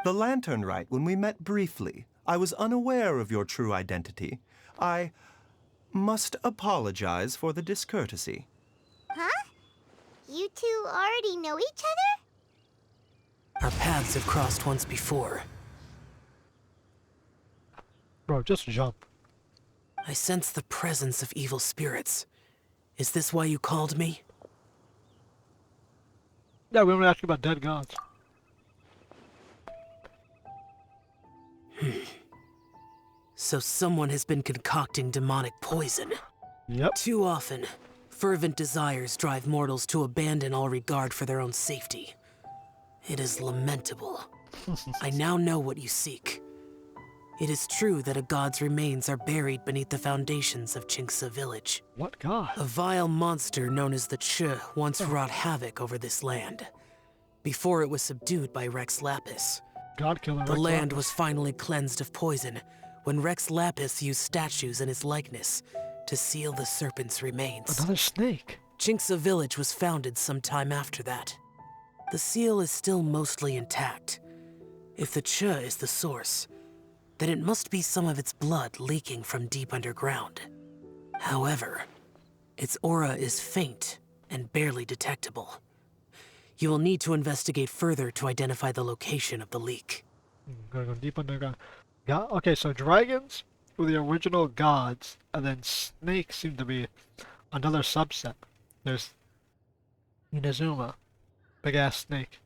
The Lantern Rite, when we met briefly, I was unaware of your true identity. I must apologize for the discourtesy. Huh? You two already know each other? Our paths have crossed once before. Bro, just jump. I sense the presence of evil spirits. Is this why you called me? Yeah, we want to ask you about dead gods. So someone has been concocting demonic poison. Yep. Too often, fervent desires drive mortals to abandon all regard for their own safety. It is lamentable. I now know what you seek. It is true that a god's remains are buried beneath the foundations of 𝒎𝒒 village. What god? A vile monster known as the 𝒎𝒒 once wrought havoc over this land. Before it was subdued by 𝑰𝒎𝒂𝒈𝒊𝒕𝒚. God killer. The land was finally cleansed of poison when 𝑰𝒎𝒂𝒈𝒊𝒏𝒆 used statues in his likeness to seal the serpent's remains. Another snake. 𝒎𝒒 village was founded some time after that. The seal is still mostly intact. If the 𝒎𝒒 is the source, then it must be some of its blood leaking from deep underground. However, its aura is faint and barely detectable. You will need to investigate further to identify the location of the leak. Gotta go deep underground. God? Okay, so dragons were the original gods, and then snakes seem to be another subset. There's Inazuma, big ass snake.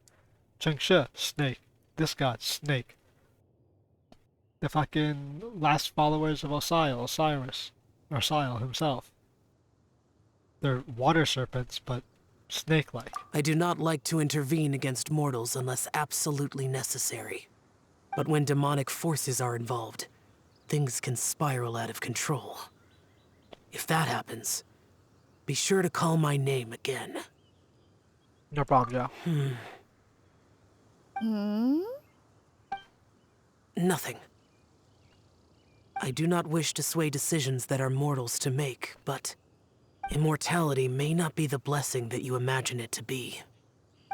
𝒎𝒒, snake. This god, snake. The fucking last followers of Osiris, himself. They're water serpents, but snake-like. I do not like to intervene against mortals unless absolutely necessary. But when demonic forces are involved, things can spiral out of control. If that happens, be sure to call my name again. No problem, Joe. Nothing. I do not wish to sway decisions that are mortals to make, but immortality may not be the blessing that you imagine it to be.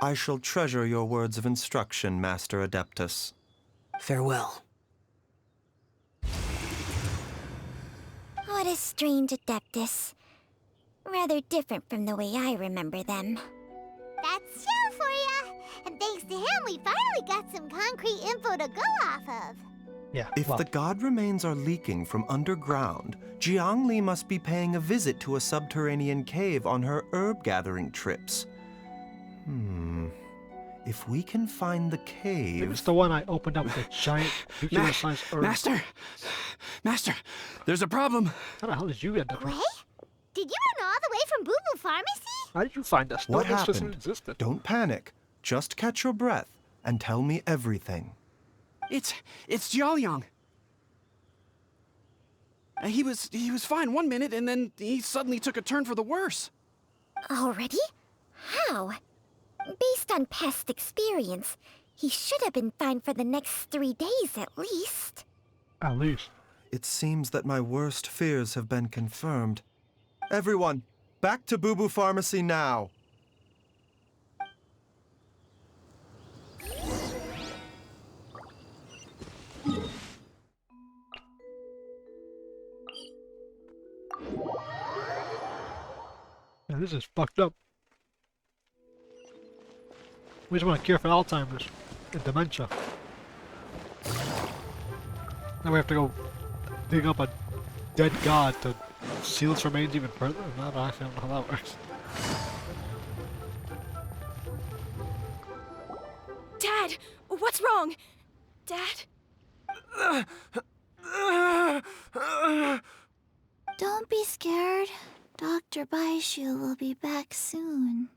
I shall treasure your words of instruction, Master Adeptus. Farewell. What a strange Adeptus. Rather different from the way I remember them. That's Zhao for ya! And thanks to him, we finally got some concrete info to go off of. Yeah. If the god remains are leaking from underground, Jialiang must be paying a visit to a subterranean cave on her herb-gathering trips. If we can find the Maybe cave... it's the one I opened up with a giant nuclear-sized herb. Master, there's a problem. How the hell did you end up here? What? Did you run all the way from Boo Boo Pharmacy? How did you find us? What No, this doesn't happened? exist. Don't panic. Just catch your breath and tell me everything. It's Jialiang. He was fine one minute, and then he suddenly took a turn for the worse. Already? How? Based on past experience, he should have been fine for the next 3 days at least. At least. It seems that my worst fears have been confirmed. Everyone, back to Boo Boo Pharmacy now! Yeah, this is fucked up. We just want to cure for Alzheimer's and dementia. Now we have to go dig up a dead god to seal its remains even further? I don't actually know how that works. Dad! What's wrong? Dad? Don't be scared. Dr. Baizhu will be back soon.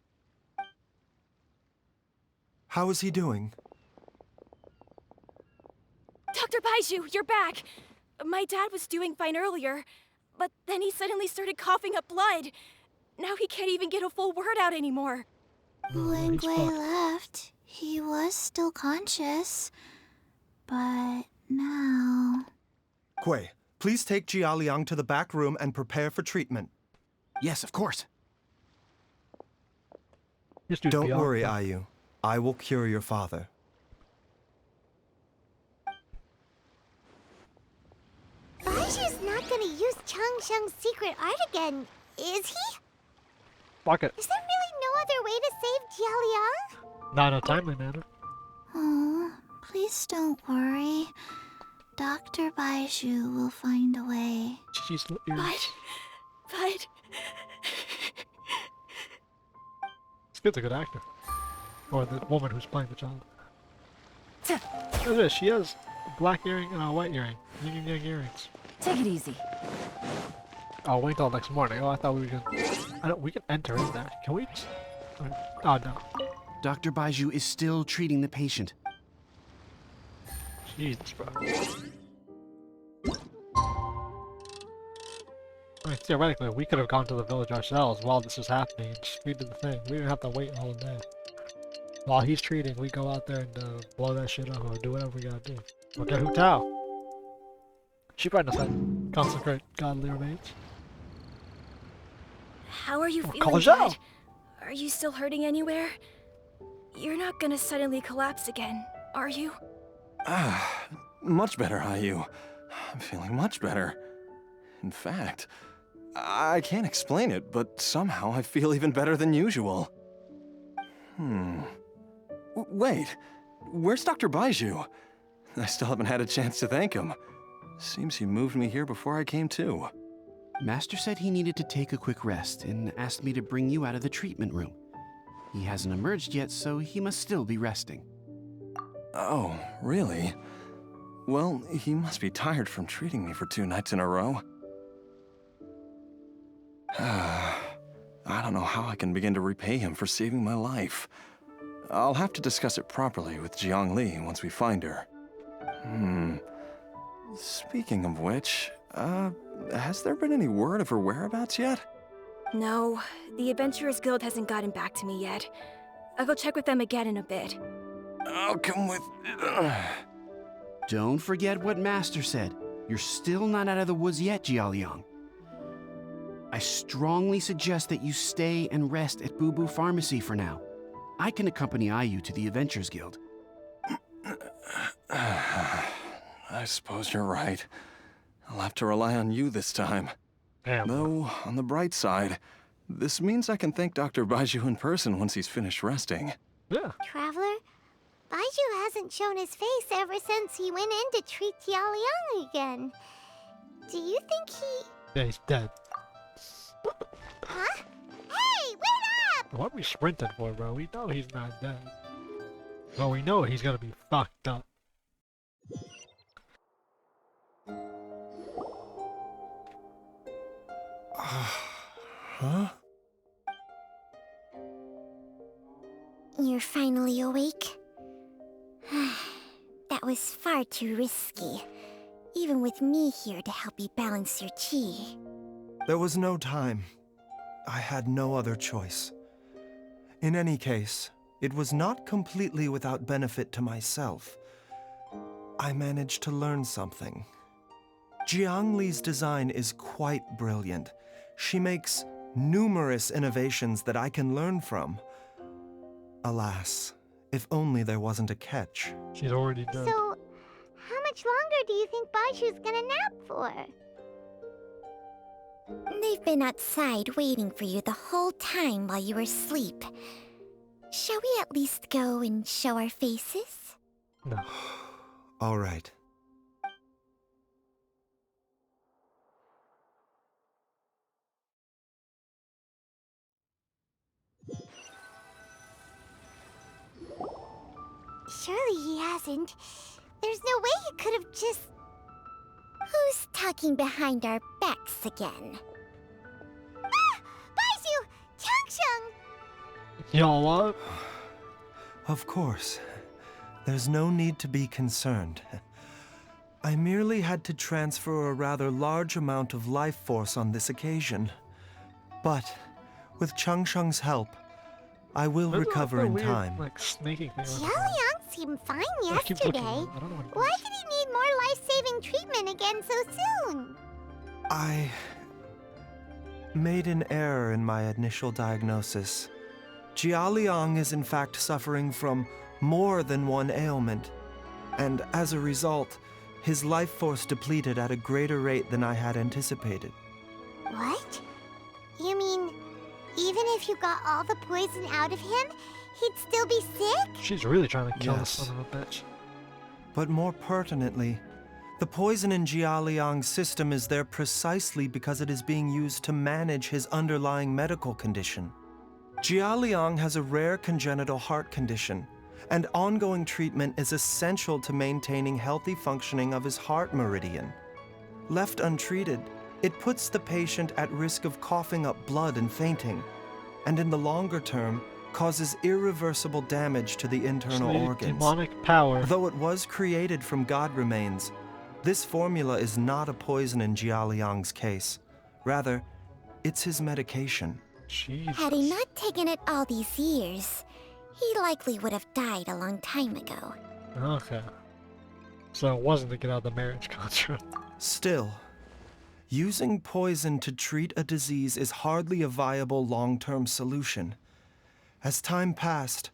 How is he doing? Dr. Baizhu, you're back! My dad was doing fine earlier, but then he suddenly started coughing up blood. Now he can't even get a full word out anymore. When Gui left, he was still conscious. But now... Gui, please take Jialiang to the back room and prepare for treatment. Yes, of course. Don't worry, Ayu. I will cure your father. Baizhu's not gonna use Changsheng's secret art again, is he? Fuck it. Is there really no other way to save Jialiang? Not in a timely manner. Oh, please don't worry. Dr. Baizhu will find a way. She's But... Skid's a good actor. Or the woman who's playing the child. Look at this, she has a black earring and a white earring. Yin and yang earrings. Take it easy. Oh, wait till next morning. Oh, I thought we could... we can enter in there. Can we? Oh, no. Dr. Baizhu is still treating the patient. Jesus, bro. I mean, theoretically, we could have gone to the village ourselves while this was happening and just treated the thing. We didn't have to wait all day. While he's treating, we go out there and blow that shit up or do whatever we gotta do. Or get Hu Tao. She probably knows how to consecrate godly remains. How are you feeling, 𝒂𝒊𝒏𝒈. Dad? Are you still hurting anywhere? You're not gonna suddenly collapse again, are you? Much better, Ayu. I'm feeling much better. In fact, I can't explain it, but somehow I feel even better than usual. Wait, where's Dr. Baizhu? I still haven't had a chance to thank him. Seems he moved me here before I came to. Master said he needed to take a quick rest and asked me to bring you out of the treatment room. He hasn't emerged yet, so he must still be resting. Oh, really? Well, he must be tired from treating me for 2 nights in a row. I don't know how I can begin to repay him for saving my life. I'll have to discuss it properly with Jiangli once we find her. Speaking of which, has there been any word of her whereabouts yet? No, the Adventurers Guild hasn't gotten back to me yet. I'll go check with them again in a bit. I'll come with... Don't forget what Master said. You're still not out of the woods yet, Jialiang. I strongly suggest that you stay and rest at Boo Boo Pharmacy for now. I can accompany Ayu to the Adventurers Guild. I suppose you're right. I'll have to rely on you this time. Damn. Though, on the bright side, this means I can thank Dr. Baizhu in person once he's finished resting. Yeah. Traveler, Baizhu hasn't shown his face ever since he went in to treat Jialiang again. Do you think he... Yeah, he's dead. Huh? Hey, wait up! What are we sprinting for, bro? We know he's not dead. Well, we know he's gonna be fucked up. Huh? You're finally awake? That was far too risky, even with me here to help you balance your chi. There was no time. I had no other choice. In any case, it was not completely without benefit to myself. I managed to learn something. Jiang Li's design is quite brilliant. She makes numerous innovations that I can learn from. Alas, if only there wasn't a catch. She's already dead. So, how much longer do you think Baizhu's gonna nap for? They've been outside waiting for you the whole time while you were asleep. Shall we at least go and show our faces? No. All right. Surely he hasn't. There's no way he could have just... Who's talking behind our backs again? Ah! Baizhu! Changsheng! Y'all what? Of course. There's no need to be concerned. I merely had to transfer a rather large amount of life force on this occasion. But, with Changsheng's help, I will recover in time. Like snaking thing. Jialiang seemed fine I keep looking. yesterday. I don't know what it Why is. did he need more life-saving treatment again so soon? I made an error in my initial diagnosis. Jialiang is in fact suffering from more than one ailment, and as a result, his life force depleted at a greater rate than I had anticipated. What? You mean, even if you got all the poison out of him, he'd still be sick? She's really trying to kill Yes. this son of a bitch. But more pertinently, the poison in Jialiang's system is there precisely because it is being used to manage his underlying medical condition. Jialiang has a rare congenital heart condition, and ongoing treatment is essential to maintaining healthy functioning of his heart meridian. Left untreated, it puts the patient at risk of coughing up blood and fainting, and in the longer term, causes irreversible damage to the internal organs. Demonic power. Though it was created from God remains, this formula is not a poison in Jialiang's case. Rather, it's his medication. Jesus. Had he not taken it all these years, he likely would have died a long time ago. Okay. So it wasn't to get out of the marriage contract. Still, using poison to treat a disease is hardly a viable long-term solution. As time passed,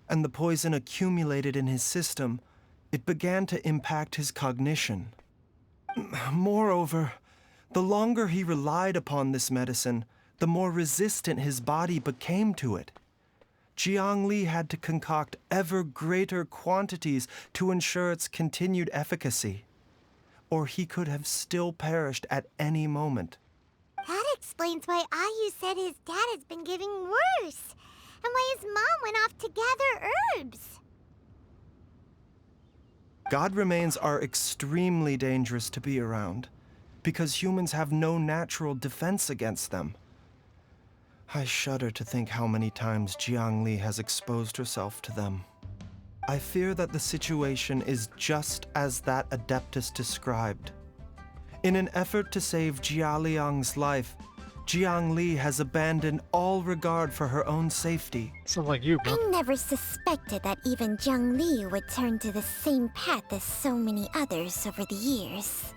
and the poison accumulated in his system, it began to impact his cognition. Moreover, the longer he relied upon this medicine, the more resistant his body became to it. Jiang Li had to concoct ever greater quantities to ensure its continued efficacy, or he could have still perished at any moment. That explains why Ayu said his dad has been getting worse, and why his mom went off to gather herbs. God remains are extremely dangerous to be around, because humans have no natural defense against them. I shudder to think how many times Jiang Li has exposed herself to them. I fear that the situation is just as that Adeptus described. In an effort to save Jialiang's life, Jiang Li has abandoned all regard for her own safety. Sounds like you, bro. I never suspected that even Jiang Li would turn to the same path as so many others over the years.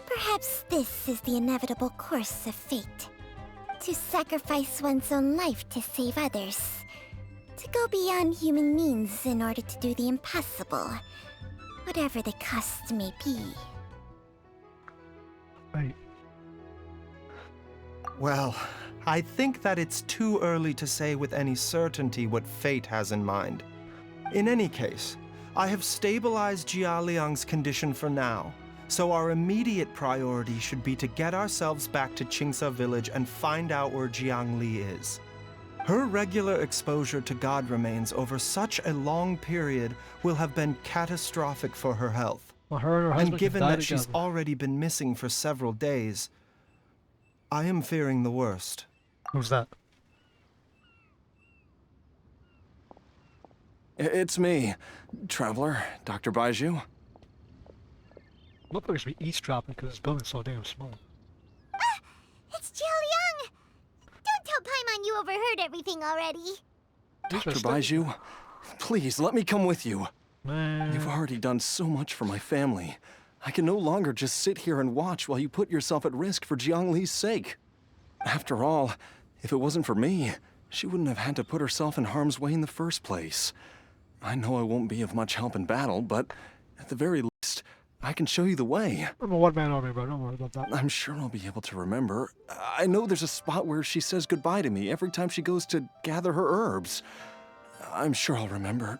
Perhaps this is the inevitable course of fate. To sacrifice one's own life to save others. To go beyond human means in order to do the impossible. Whatever the cost may be. Right. Well, I think that it's too early to say with any certainty what fate has in mind. In any case, I have stabilized Jialiang's condition for now, so our immediate priority should be to get ourselves back to Qingce village and find out where Jiang Li is. Her regular exposure to god remains over such a long period will have been catastrophic for her health. Well, her and her husband And given can die that she's together. already been missing for several days, I am fearing the worst. Who's that? It's me, Traveler, Dr. Baizhu. Motherfucker should be eavesdropping because this building's so damn small. It's Jialiang! Don't tell Paimon you overheard everything already. Dr. Baizhu, please let me come with you. Man. You've already done so much for my family. I can no longer just sit here and watch while you put yourself at risk for Jiangli's sake. After all, if it wasn't for me, she wouldn't have had to put herself in harm's way in the first place. I know I won't be of much help in battle, but at the very least, I can show you the way. I'm a one-man army, bro. Don't worry about that. I'm sure I'll be able to remember. I know there's a spot where she says goodbye to me every time she goes to gather her herbs. I'm sure I'll remember.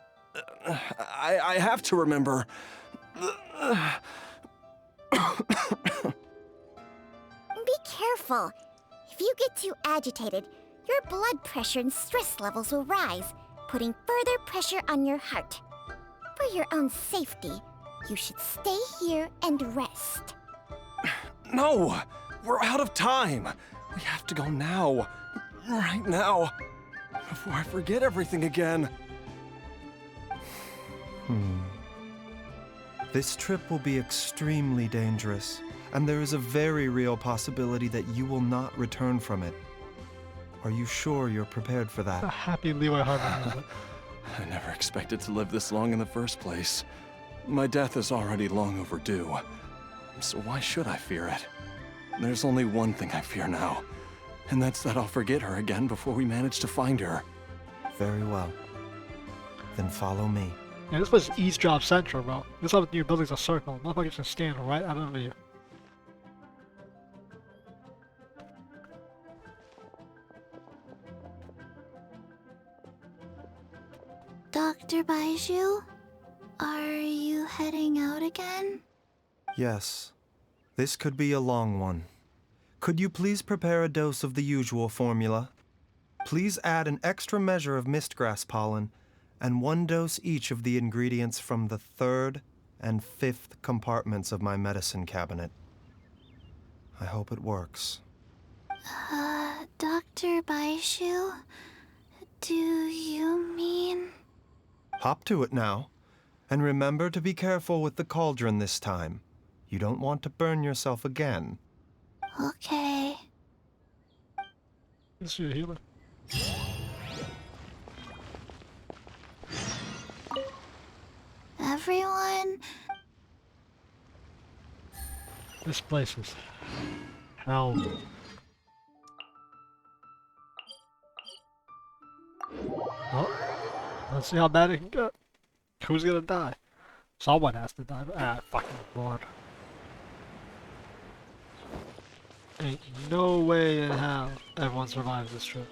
I have to remember. Be careful. If you get too agitated, your blood pressure and stress levels will rise, putting further pressure on your heart. For your own safety, you should stay here and rest. No! We're out of time! We have to go now. Right now. Before I forget everything again. This trip will be extremely dangerous, and there is a very real possibility that you will not return from it. Are you sure you're prepared for that? A happy Liyue Harbor moment. I never expected to live this long in the first place. My death is already long overdue. So why should I fear it? There's only one thing I fear now, and that's that I'll forget her again before we manage to find her. Very well. Then follow me. Yeah, this was eavesdrop central, bro. This up with your building's a circle. Motherfuckers can stand right out of you. Dr. Baizhu, are you heading out again? Yes. This could be a long one. Could you please prepare a dose of the usual formula? Please add an extra measure of mistgrass pollen and 1 dose each of the ingredients from the 3rd and 5th compartments of my medicine cabinet. I hope it works. Dr. Baizhu, do you mean... Hop to it now, and remember to be careful with the cauldron this time. You don't want to burn yourself again. Okay. This is a healer. Everyone... This place is hell. Well, let's see how bad it can get. Who's gonna die? Someone has to die. Ah, fucking Lord. Ain't no way in hell everyone survives this trip.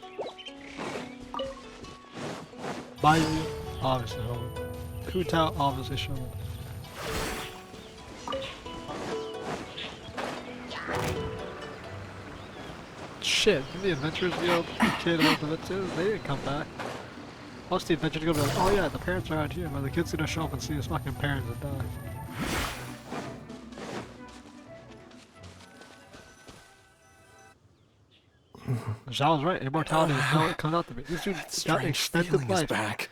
Baizhu, obviously home. 𝒂𝒕𝒂𝒊𝒏𝒈, obviously showing. Shit, didn't the adventurers go kid hold of it too? They didn't come back. Most of the adventurers go be like, oh yeah, the parents are out here, but the kid's gonna show up and see his fucking parents and die. Zhao was right, immortality is not what it comes out to be. This dude got extended life, back.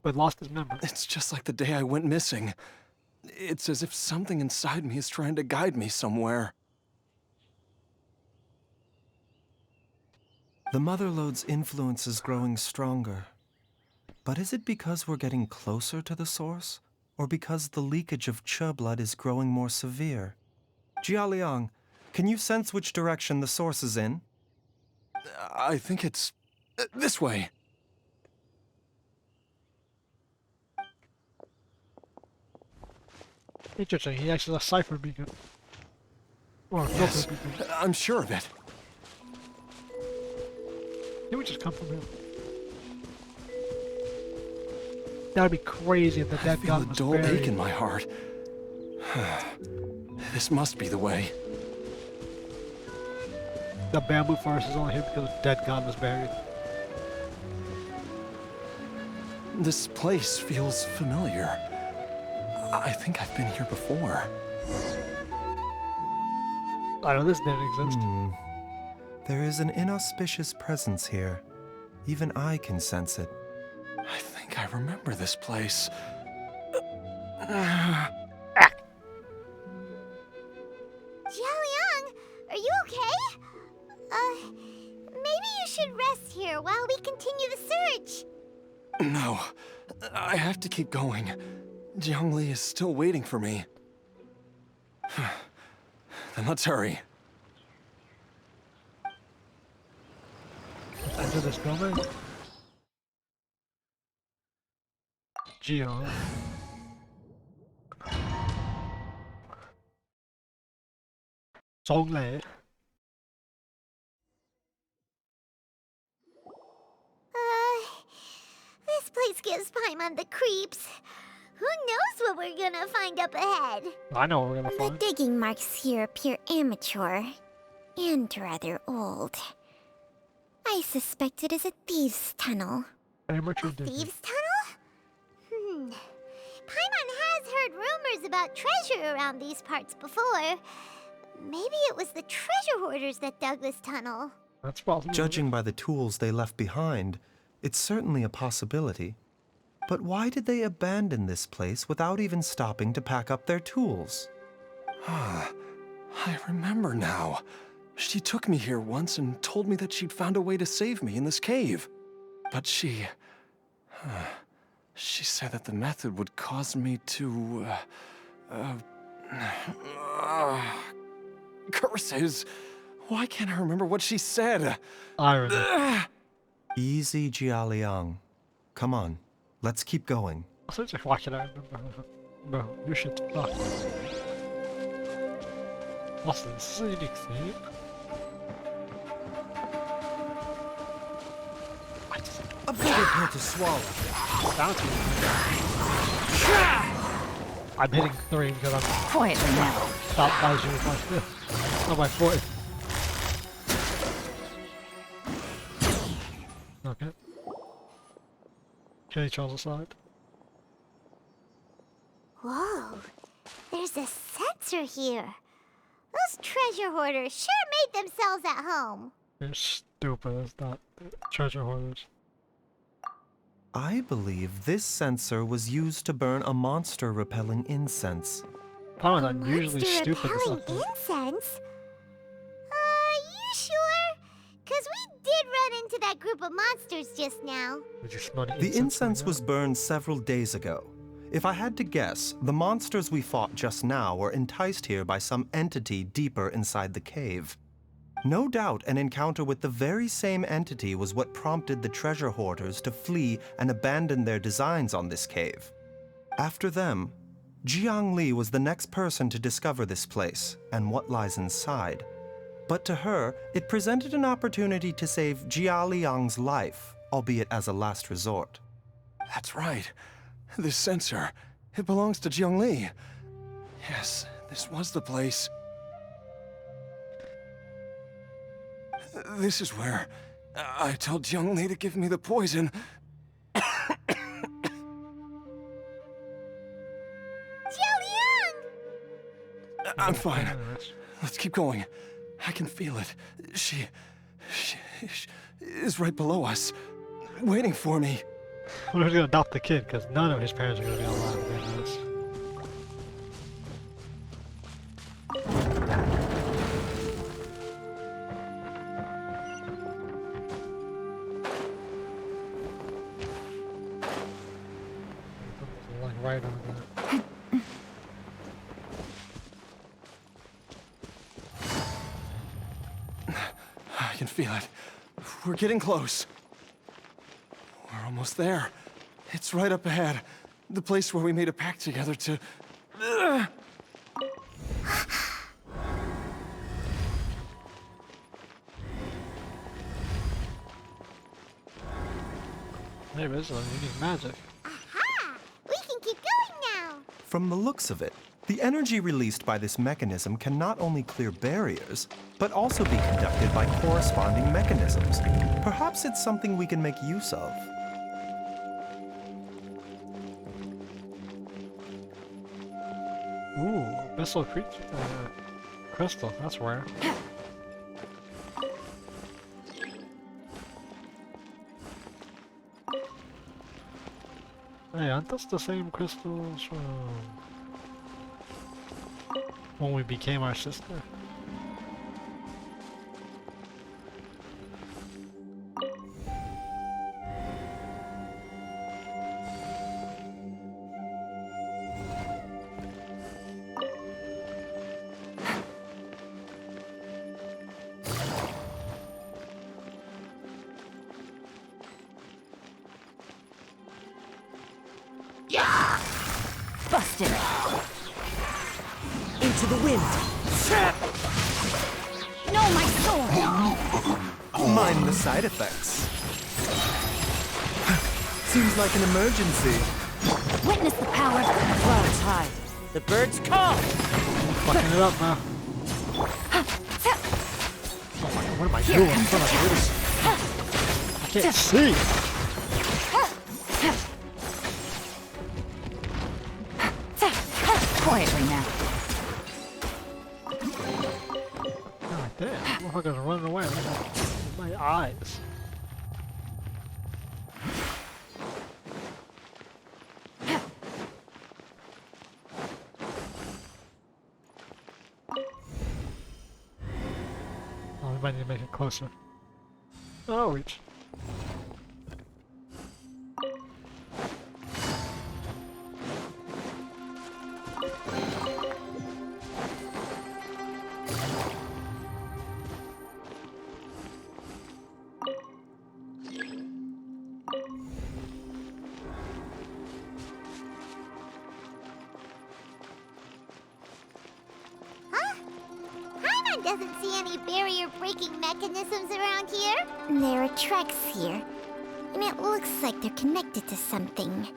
but lost his memory. It's just like the day I went missing. It's as if something inside me is trying to guide me somewhere. The Mother Lode's influence is growing stronger. But is it because we're getting closer to the source? Or because the leakage of 𝒎𝒏 blood is growing more severe? Jialiang, can you sense which direction the source is in? I think it's... this way. Interesting, he actually has a cipher beacon. Or a Yes, filter beacon. I'm sure of it. Did we just come from him? That'd be crazy if the I dead feel a god was dull buried. ache in my heart. This must be the way. The bamboo forest is only here because the dead god was buried. This place feels familiar. I think I've been here before. I know this didn't exist. There is an inauspicious presence here. Even I can sense it. I think I remember this place. Jialiang, are you okay? Maybe you should rest here while we continue the search. No, I have to keep going. Jiangli is still waiting for me. Then let's hurry. Enter this building. Geo. Zonglei. This place gives Paimon the creeps. Who knows what we're gonna find up ahead? I know what we're gonna The find. digging marks here appear amateur and rather old. I suspect it is a thieves' tunnel. Amateur digging. Thieves' tunnel? Paimon has heard rumors about treasure around these parts before. Maybe it was the treasure hoarders that dug this tunnel. That's possible. Judging by the tools they left behind, it's certainly a possibility. But why did they abandon this place without even stopping to pack up their tools? I remember now. She took me here once and told me that she'd found a way to save me in this cave. But she said that the method would cause me to, curses. Why can't I remember what she said? I remember. Easy, Jialiang. Come on, let's keep going. Why can I remember? Bro, you should fuck. What's the scenic theme? A bigger pill to swallow. Bounty. I'm hitting 3 because I'm Quietly now. Stop Baizhu with my 5th. Not my 4th. Okay. Can you charge aside? Whoa, there's a sensor here. Those treasure hoarders sure made themselves at home. You're stupid, it's not treasure hoarders. I believe this sensor was used to burn a monster-repelling incense. Paimon's unusually stupid this Monster-repelling episode. incense? You sure? 'Cause we did run into that group of monsters just now. Did you smell The incense was burned several days ago. If I had to guess, the monsters we fought just now were enticed here by some entity deeper inside the cave. No doubt an encounter with the very same entity was what prompted the treasure hoarders to flee and abandon their designs on this cave. After them, Jiangli was the next person to discover this place and what lies inside. But to her, it presented an opportunity to save Jialiang's life, albeit as a last resort. That's right. This sensor, it belongs to Jiangli. Yes, this was the place. This is where I told Jiangli to give me the poison. Jialiang! I'm fine. Let's keep going. I can feel it. She is right below us, waiting for me. We're just gonna adopt the kid because none of his parents are gonna be alive in this. Like right on that. I can feel it. We're getting close. We're almost there. It's right up ahead. The place where we made a pact together to... Maybe this is unique magic. Aha! We can keep going now. From the looks of it, the energy released by this mechanism can not only clear barriers, but also be conducted by corresponding mechanisms. Perhaps it's something we can make use of. Ooh, abyssal creature crystal. That's rare. Hey, aren't those the same crystals from when we became our sister? Busted. Into the wind. No, my sword! Mind the side effects. Seems like an emergency. Witness the power. Clouds high. The birds call. Fucking it up, man. Oh my god, what am I doing? I'm trying to do this. I can't see. Quietly now. God damn, motherfuckers running away. Look at my eyes. Oh, we might need to make it closer. Oh, reach. Doesn't see any barrier-breaking mechanisms around here. There are tracks here, and it looks like they're connected to something.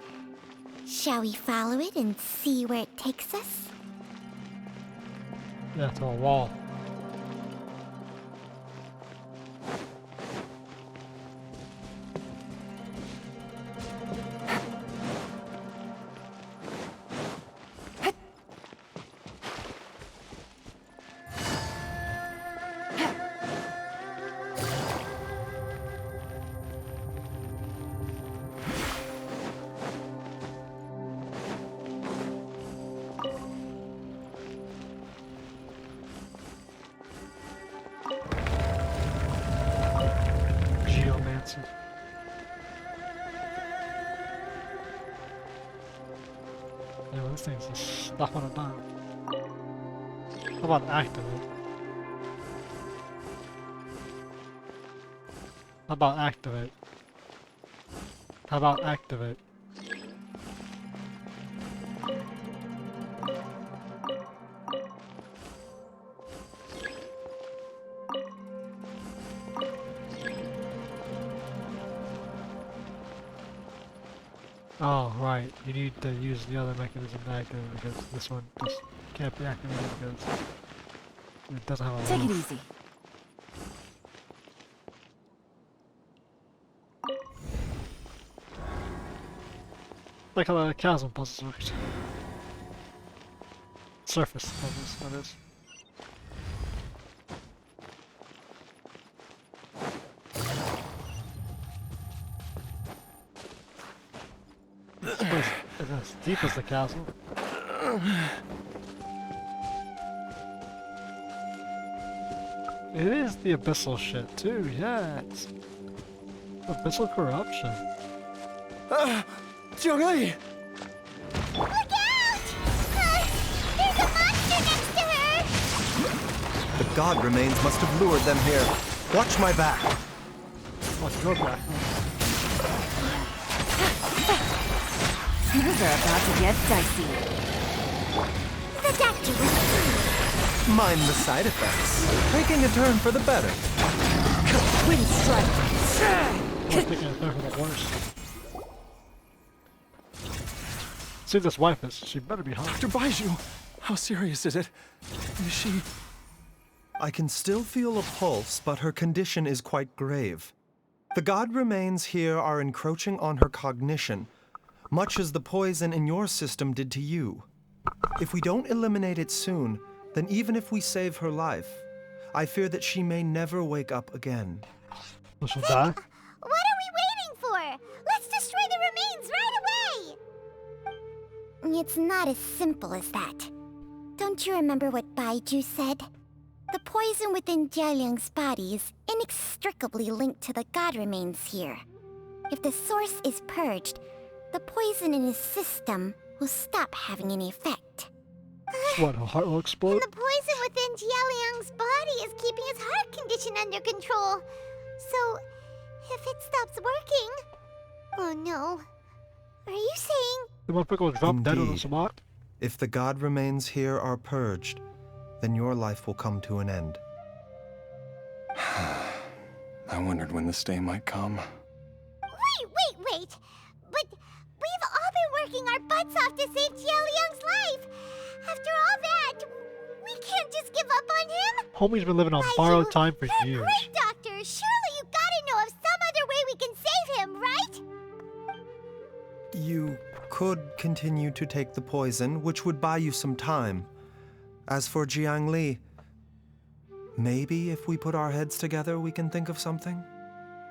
Shall we follow it and see where it takes us? Yeah, to a wall. Geomancer. Yeah, well, this thing's just stuff on a dime. How about activate? How about activate? How about activate? Oh, right. You need to use the other mechanism to activate it because this one just can't be activated because it doesn't have a Take it roof. easy. Like how the chasm puzzles worked. Surface puzzles, that is. This place is as deep as the castle. It is the abyssal shit too, yeah. It's abyssal corruption. Jialiang! Look out! There's a monster next to her! The god remains must have lured them here. Watch my back. Watch your back. Things are about to get dicey. The doctor was Mind the side effects. Taking a turn for the better. Wind strike. We're taking a turn for the worse. See this wife is, she better be hot. Dr. Baizhu, how serious is it? Is she... I can still feel a pulse, but her condition is quite grave. The god remains here are encroaching on her cognition, much as the poison in your system did to you. If we don't eliminate it soon, then even if we save her life, I fear that she may never wake up again. She'll die? What are we waiting for? Let's destroy the remains right away! It's not as simple as that. Don't you remember what Baizhu said? The poison within Jialiang's body is inextricably linked to the god remains here. If the source is purged, the poison in his system will stop having any effect. What, her heart will explode? The poison within Jialiang's body is keeping his heart condition under control. So, if it stops working... Oh no. Are you saying... The motherfucker will drop dead on the Indeed. spot? If the god remains here are purged, then your life will come to an end. I wondered when this day might come. Wait! But we've all been working our butts off to save Jialiang's life! After all that, we can't just give up on him! Homie's been living on borrowed time for You're years. great, Doctor! Surely you gotta know of some other way we can save him, right? You could continue to take the poison, which would buy you some time. As for Jiang Li, maybe if we put our heads together, we can think of something?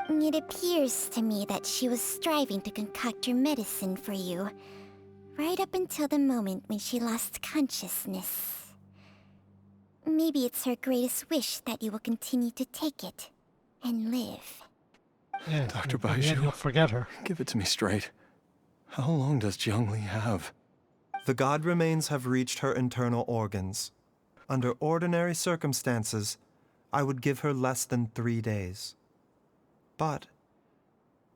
It appears to me that she was striving to concoct your medicine for you, right up until the moment when she lost consciousness. Maybe it's her greatest wish that you will continue to take it and live. Yeah, Dr. in the end, Baizhu. you'll forget her. Give it to me straight. How long does Jiang Li have? The god remains have reached her internal organs. Under ordinary circumstances, I would give her less than 3 days. But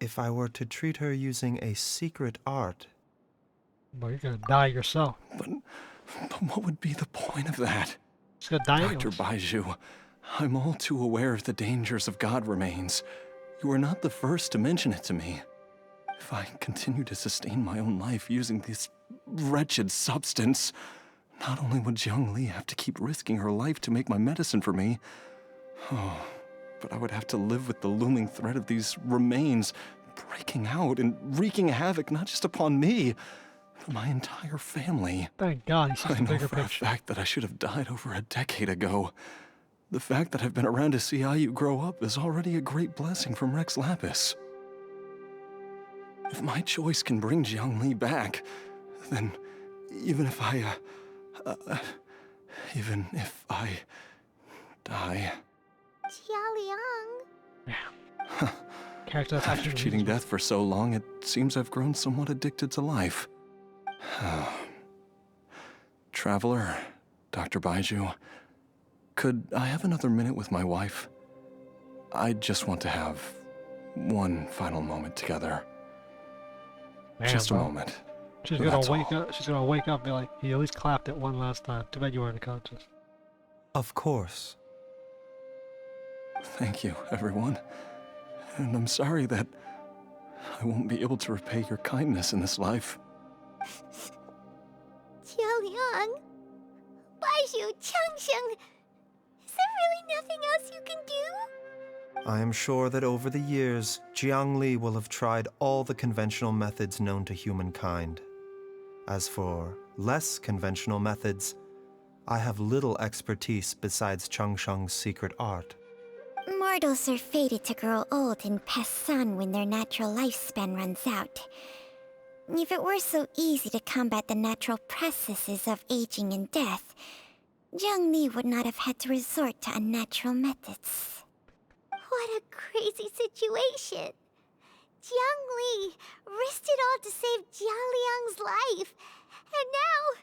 if I were to treat her using a secret art... Well, you're gonna die yourself. But what would be the point of that? She's gonna die Dr. anyways. Baizhu, I'm all too aware of the dangers of god remains. You are not the first to mention it to me. If I continue to sustain my own life using this wretched substance, not only would Jiang Li have to keep risking her life to make my medicine for me, but I would have to live with the looming threat of these remains breaking out and wreaking havoc not just upon me, but my entire family. Thank God he sees I the know bigger for a picture. fact that I should have died over a decade ago. The fact that I've been around to see 𝑰𝒎𝒂𝒈𝒊𝒏𝒈 grow up is already a great blessing from Rex Lapis. If my choice can bring Jiang Li back, then even if I die... Jialiang... Character that's After actually cheating reasonable. death for so long, it seems I've grown somewhat addicted to life. Traveler, Dr. Baizhu, could I have another minute with my wife? I just want to have one final moment together. Man, Just a bro. moment. She's That's gonna wake all. up. She's gonna wake up and be like, he at least clapped it one last time. Too bad you weren't conscious. Of course. Thank you, everyone. And I'm sorry that I won't be able to repay your kindness in this life. Jialiang... Baizhu, Changsheng... Is there really nothing else you can do? I am sure that over the years, Jiang Li will have tried all the conventional methods known to humankind. As for less conventional methods, I have little expertise besides Changsheng's secret art. Mortals are fated to grow old and pass on when their natural lifespan runs out. If it were so easy to combat the natural processes of aging and death, Jiang Li would not have had to resort to unnatural methods. What a crazy situation! Jiang Li risked it all to save Jialiang's life, and now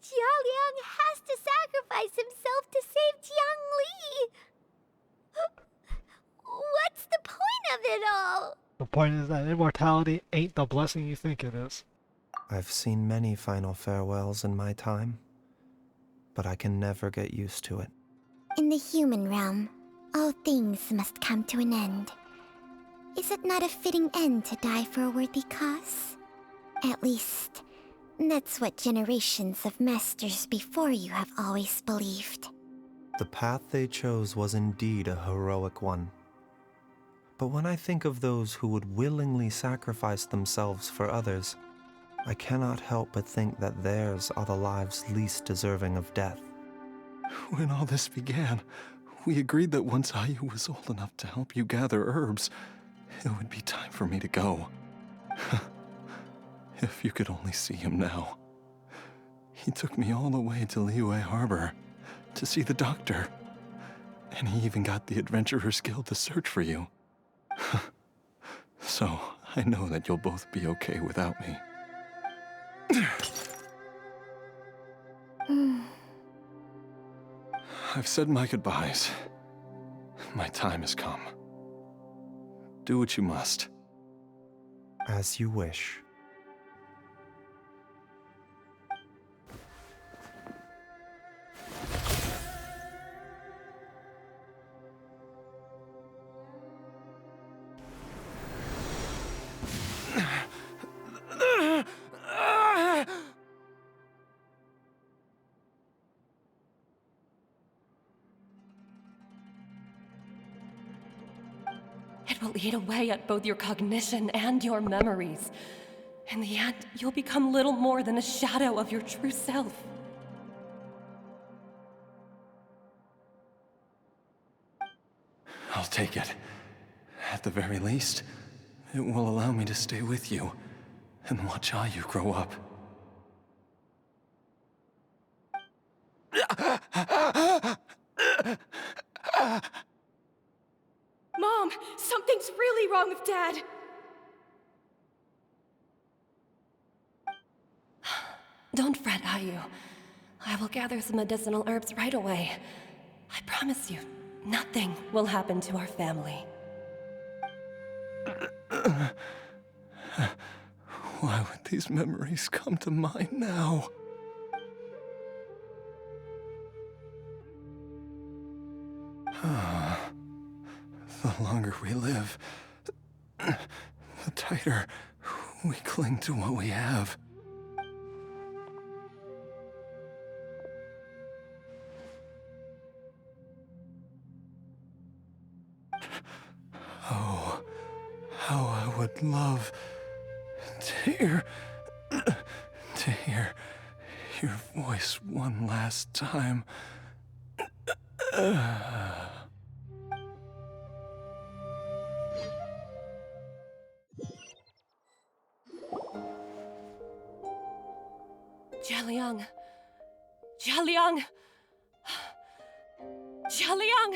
Jialiang has to sacrifice himself to save Jiang Li! What's the point of it all? The point is that immortality ain't the blessing you think it is. I've seen many final farewells in my time, but I can never get used to it. In the human realm, all things must come to an end. Is it not a fitting end to die for a worthy cause? At least, that's what generations of masters before you have always believed. The path they chose was indeed a heroic one. But when I think of those who would willingly sacrifice themselves for others, I cannot help but think that theirs are the lives least deserving of death. When all this began, we agreed that once Ayu was old enough to help you gather herbs, it would be time for me to go. If you could only see him now. He took me all the way to Liyue Harbor to see the doctor. And he even got the Adventurers Guild to search for you. So, I know that you'll both be okay without me. I've said my goodbyes. My time has come. Do what you must. As you wish. It will eat away at both your cognition and your memories. In the end, you'll become little more than a shadow of your true self. I'll take it. At the very least, it will allow me to stay with you and watch Ayu grow up. Mom, something's really wrong with Dad. Don't fret, Ayu. I will gather some medicinal herbs right away. I promise you, nothing will happen to our family. Why would these memories come to mind now? The longer we live, the tighter we cling to what we have. Oh, how I would love to hear your voice one last time. Jialiang! Jialiang! Jialiang!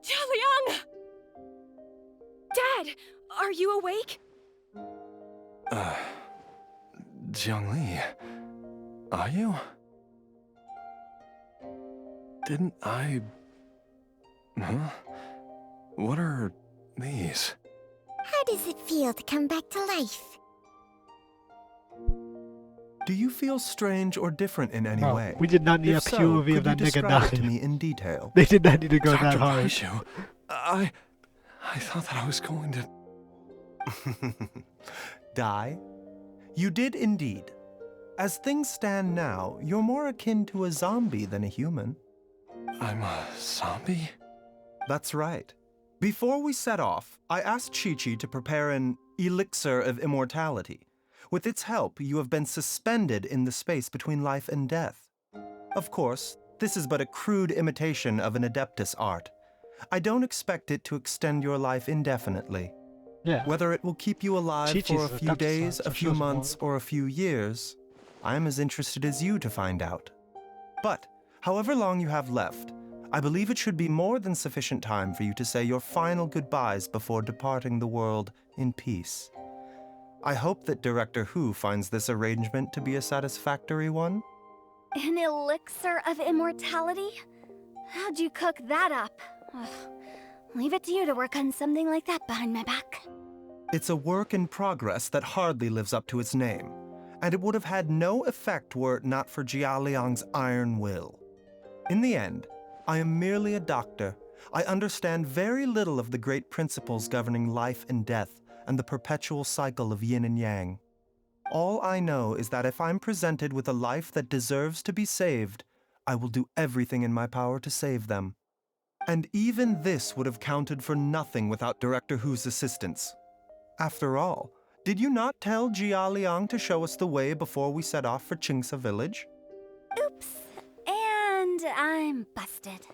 Jialiang! Dad, are you awake? Jiangli, are you? Didn't I... Huh? What are these? How does it feel to come back to life? Do you feel strange or different in any way? We did not need If a so, POV could of that you nigga describe it to dying. me in detail? They did not need to go Dr. that hard. Baizhu, I thought that I was going to... Die? You did indeed. As things stand now, you're more akin to a zombie than a human. I'm a zombie? That's right. Before we set off, I asked Qiqi to prepare an elixir of immortality. With its help, you have been suspended in the space between life and death. Of course, this is but a crude imitation of an Adeptus art. I don't expect it to extend your life indefinitely. Yeah. Whether it will keep you alive Qiqi's for a an few Adeptus days, art, so a she few was months, born. or a few years, I'm as interested as you to find out. But, however long you have left, I believe it should be more than sufficient time for you to say your final goodbyes before departing the world in peace. I hope that Director Hu finds this arrangement to be a satisfactory one. An elixir of immortality? How'd you cook that up? Ugh. Leave it to you to work on something like that behind my back. It's a work in progress that hardly lives up to its name, and it would have had no effect were it not for Jialiang's iron will. In the end, I am merely a doctor. I understand very little of the great principles governing life and death and the perpetual cycle of yin and yang. All I know is that if I'm presented with a life that deserves to be saved, I will do everything in my power to save them. And even this would have counted for nothing without Director Hu's assistance. After all, Did you not tell Jialiang to show us the way before we set off for Qingce village? Oops. And I'm busted.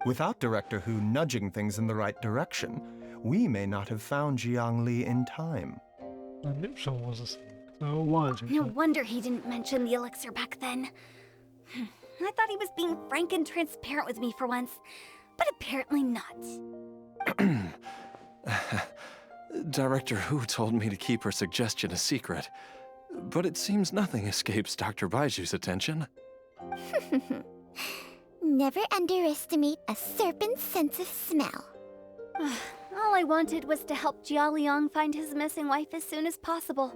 Without Director Hu nudging things in the right direction, we may not have found Jiangli in time. I knew someone was this. So it was. No wonder he didn't mention the elixir back then. I thought he was being frank and transparent with me for once, but apparently not. Director Hu told me to keep her suggestion a secret, but it seems nothing escapes Dr. Baizhu's attention. Never underestimate a serpent's sense of smell. All I wanted was to help Jialiang find his missing wife as soon as possible,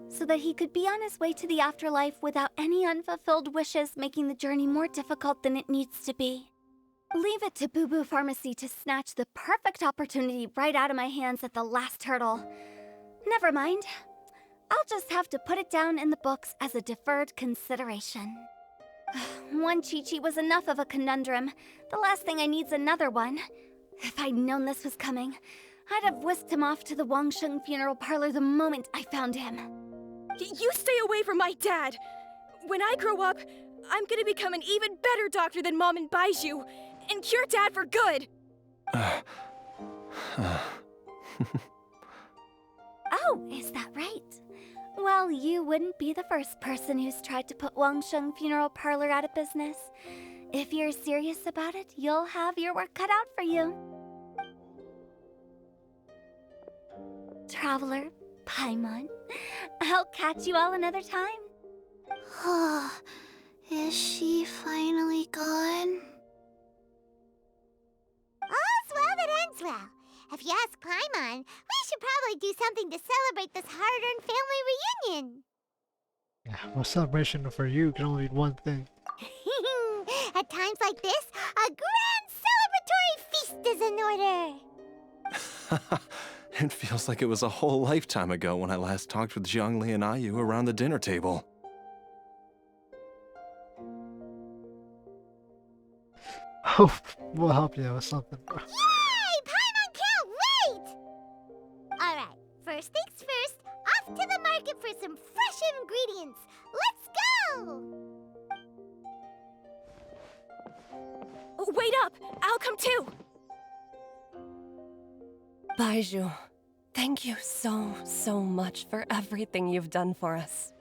so that he could be on his way to the afterlife without any unfulfilled wishes making the journey more difficult than it needs to be. Leave it to 𝒂𝒊𝒏𝒈 Pharmacy to snatch the perfect opportunity right out of my hands at the last hurdle. Never mind. I'll just have to put it down in the books as a deferred consideration. One 𝑰𝒎𝒂𝒈 was enough of a conundrum. The last thing I need's another one. If I'd known this was coming, I'd have whisked him off to the 𝑰𝒎𝒂𝒈 funeral parlor the moment I found him. You stay away from my dad! When I grow up, I'm gonna become an even better doctor than Mom and Baizhu, and cure Dad for good! Oh, is that right? Well, you wouldn't be the first person who's tried to put 𝑰𝒎𝒂𝒈 funeral parlor out of business. If you're serious about it, you'll have your work cut out for you. Traveler, Paimon, I'll catch you all another time. Is she finally gone? All's well that ends well. If you ask Paimon, we should probably do something to celebrate this hard-earned family reunion. Yeah, well, celebration for you can only be one thing. At times like this, a grand celebratory feast is in order. It feels like it was a whole lifetime ago when I last talked with Zhongli and 𝒈𝒎 around the dinner table. Oh, we'll help you with something. Yay! Paimon can't wait! Alright, first things first, off to the market for some fresh ingredients. Let's go! Wait up! I'll come too! Baizhu, thank you so much for everything you've done for us.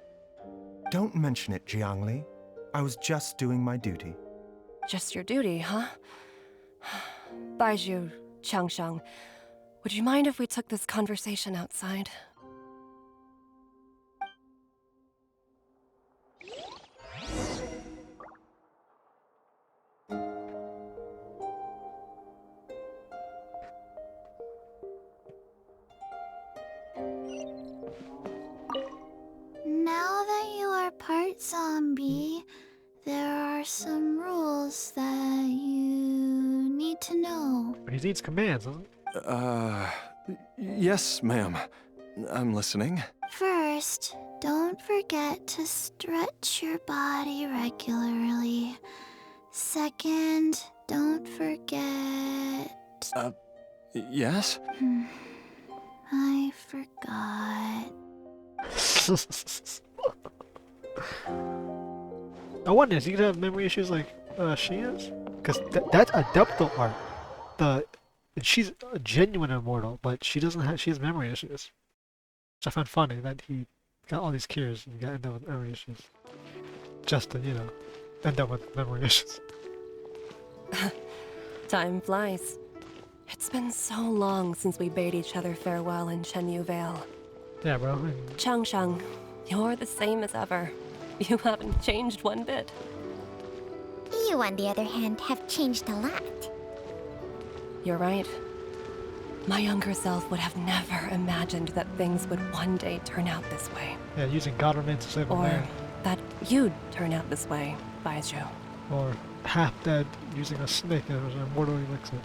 Don't mention it, Jiangli. I was just doing my duty. Just your duty, huh? Baizhu, Qiangsheng, would you mind if we took this conversation outside? Now that you are part zombie, there are some rules that you need to know. He needs commands, doesn't he? Yes, ma'am. I'm listening. First, don't forget to stretch your body regularly. Second, don't forget... Yes? I forgot. I wonder, is he gonna have memory issues like she is? Because that's adeptal art. She's a genuine immortal, but she doesn't have. She has memory issues, which I find funny that he got all these cures and got end up with memory issues, just to end up with memory issues. Time flies. It's been so long since we bade each other farewell in Chenyu Vale. Yeah, bro. Qiangsheng, you're the same as ever. You haven't changed one bit. You, on the other hand, have changed a lot. You're right. My younger self would have never imagined that things would one day turn out this way. Yeah, using government to save a Or man. that you'd turn out this way, Baizhu. Or half dead using a snake as an immortal elixir.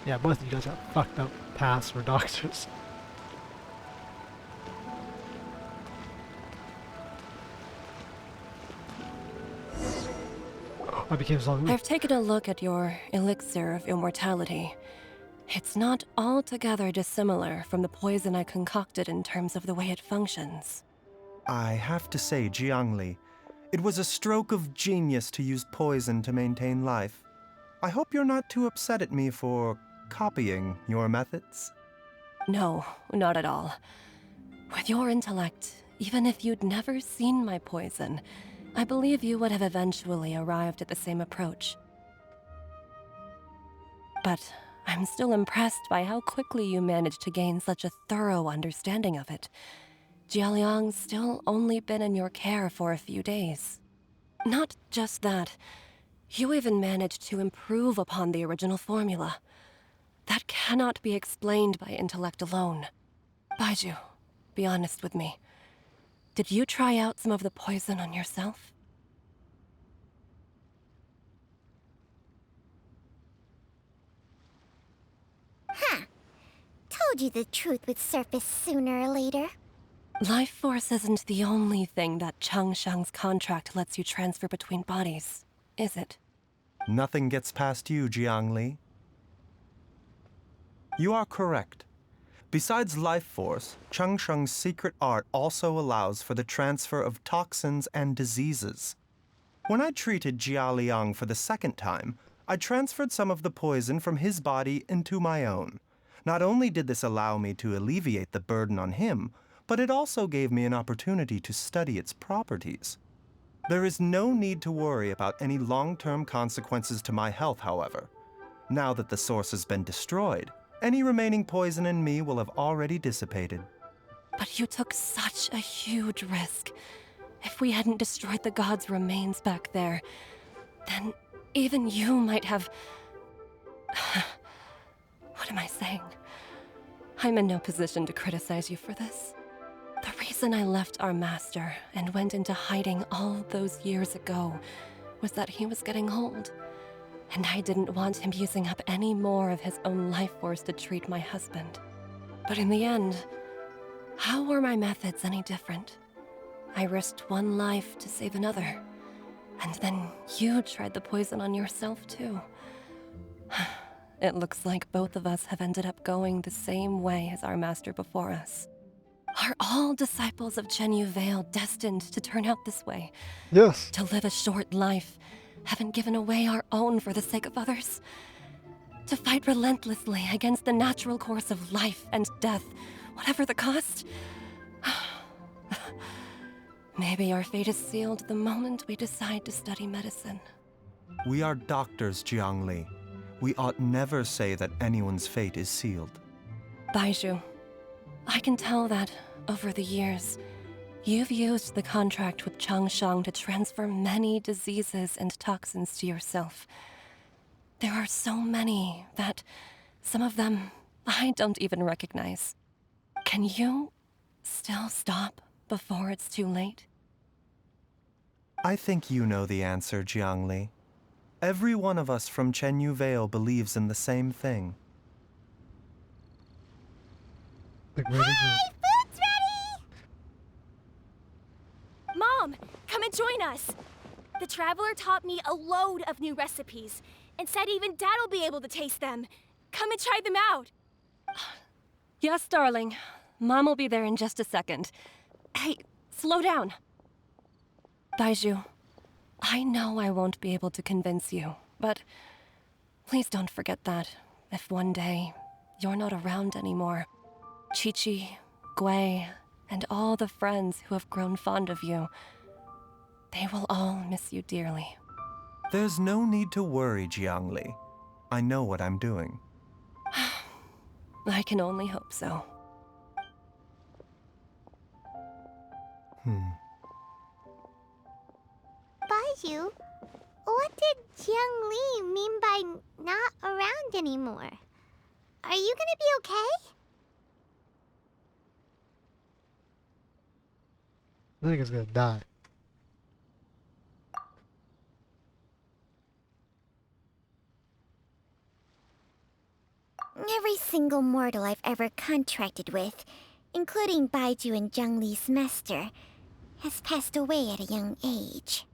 Yeah, both of you guys have fucked up paths for doctors. I became zombie. I've taken a look at your elixir of immortality. It's not altogether dissimilar from the poison I concocted in terms of the way it functions. I have to say, Jiangli, it was a stroke of genius to use poison to maintain life. I hope you're not too upset at me for copying your methods. No, not at all. With your intellect, even if you'd never seen my poison, I believe you would have eventually arrived at the same approach. But I'm still impressed by how quickly you managed to gain such a thorough understanding of it. Jialiang's still only been in your care for a few days. Not just that, you even managed to improve upon the original formula. That cannot be explained by intellect alone. Baizhu, be honest with me. Did you try out some of the poison on yourself? Huh. Told you the truth would surface sooner or later. Life force isn't the only thing that Changshang's contract lets you transfer between bodies, is it? Nothing gets past you, Jiangli. You are correct. Besides life force, Changsheng's secret art also allows for the transfer of toxins and diseases. When I treated Jialiang for the second time, I transferred some of the poison from his body into my own. Not only did this allow me to alleviate the burden on him, but it also gave me an opportunity to study its properties. There is no need to worry about any long-term consequences to my health, however. Now that the source has been destroyed, any remaining poison in me will have already dissipated. But you took such a huge risk. If we hadn't destroyed the god's remains back there, then even you might have... What am I saying? I'm in no position to criticize you for this. The reason I left our master and went into hiding all those years ago was that he was getting old, and I didn't want him using up any more of his own life force to treat my husband. But in the end, how were my methods any different? I risked one life to save another, and then you tried the poison on yourself too. It looks like both of us have ended up going the same way as our master before us. Are all disciples of Chenyu Vale destined to turn out this way? Yes. To live a short life, having given away our own for the sake of others? To fight relentlessly against the natural course of life and death, whatever the cost? Maybe our fate is sealed the moment we decide to study medicine. We are doctors, Jiangli. We ought never say that anyone's fate is sealed. Baizhu, I can tell that, over the years, you've used the contract with Changshang to transfer many diseases and toxins to yourself. There are so many that some of them I don't even recognize. Can you still stop before it's too late? I think you know the answer, Jiangli. Every one of us from Chenyu Vale believes in the same thing. Hey, food's ready! Mom, come and join us. The Traveler taught me a load of new recipes and said even Dad'll be able to taste them. Come and try them out. Yes, darling. Mom will be there in just a second. Hey, slow down. Baizhu, I know I won't be able to convince you, but please don't forget that if one day you're not around anymore, Qiqi, Gui, and all the friends who have grown fond of you, they will all miss you dearly. There's no need to worry, Jiangli. I know what I'm doing. I can only hope so. Baizhu, what did Jiang Li mean by not around anymore? Are you gonna be okay? I think it's gonna die. Every single mortal I've ever contracted with, including Baizhu and Jiang Li's master, has passed away at a young age.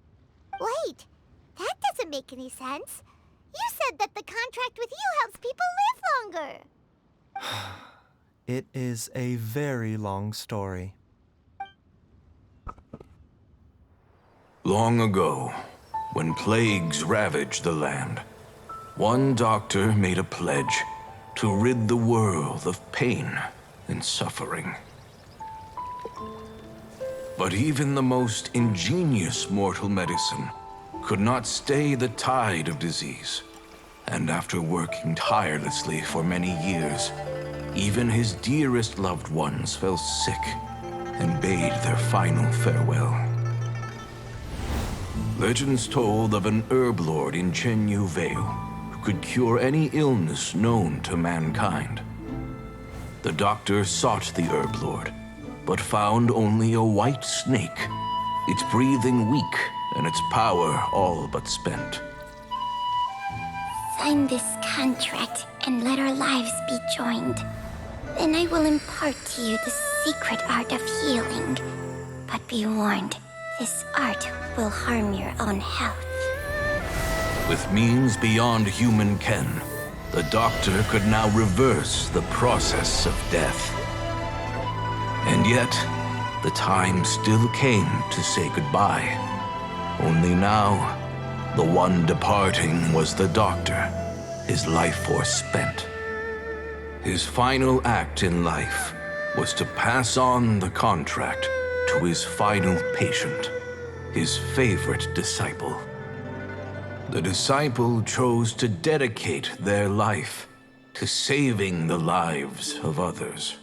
Wait, that doesn't make any sense. You said that the contract with you helps people live longer. It is a very long story. Long ago, when plagues ravaged the land, one doctor made a pledge to rid the world of pain and suffering. But even the most ingenious mortal medicine could not stay the tide of disease. And after working tirelessly for many years, even his dearest loved ones fell sick and bade their final farewell. Legends told of an herb lord in Liyue Vale who could cure any illness known to mankind. The doctor sought the herb lord, but found only a white snake, its breathing weak and its power all but spent. Sign this contract and let our lives be joined. Then I will impart to you the secret art of healing. But be warned, this art will harm your own health. With means beyond human ken, the doctor could now reverse the process of death. And yet, the time still came to say goodbye. Only now, the one departing was the doctor, his life force spent. His final act in life was to pass on the contract to his final patient, his favorite disciple. The disciple chose to dedicate their life to saving the lives of others.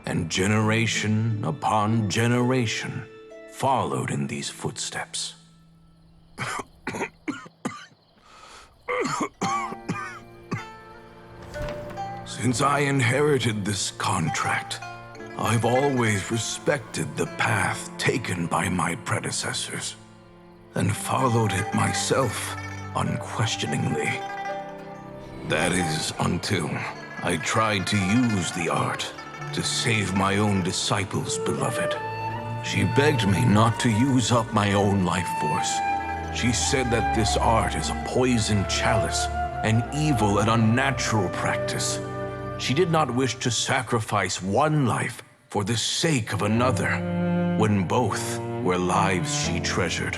And generation upon generation followed in these footsteps. Since I inherited this contract, I've always respected the path taken by my predecessors and followed it myself unquestioningly. That is until I tried to use the art to save my own disciple's beloved. She begged me not to use up my own life force. She said that this art is a poisoned chalice, an evil and unnatural practice. She did not wish to sacrifice one life for the sake of another, when both were lives she treasured.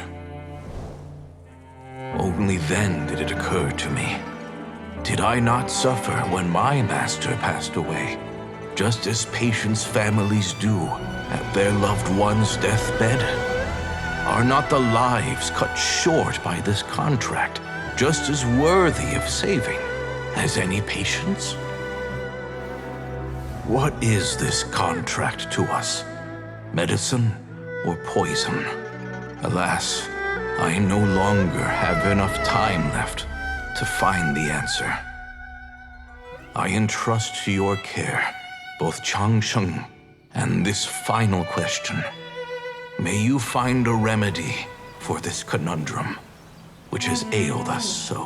Only then did it occur to me. Did I not suffer when my master passed away, just as patients' families do at their loved one's deathbed? Are not the lives cut short by this contract just as worthy of saving as any patients? What is this contract to us? Medicine or poison? Alas, I no longer have enough time left to find the answer. I entrust to your care both Changsheng and this final question. May you find a remedy for this conundrum, which has ailed us so.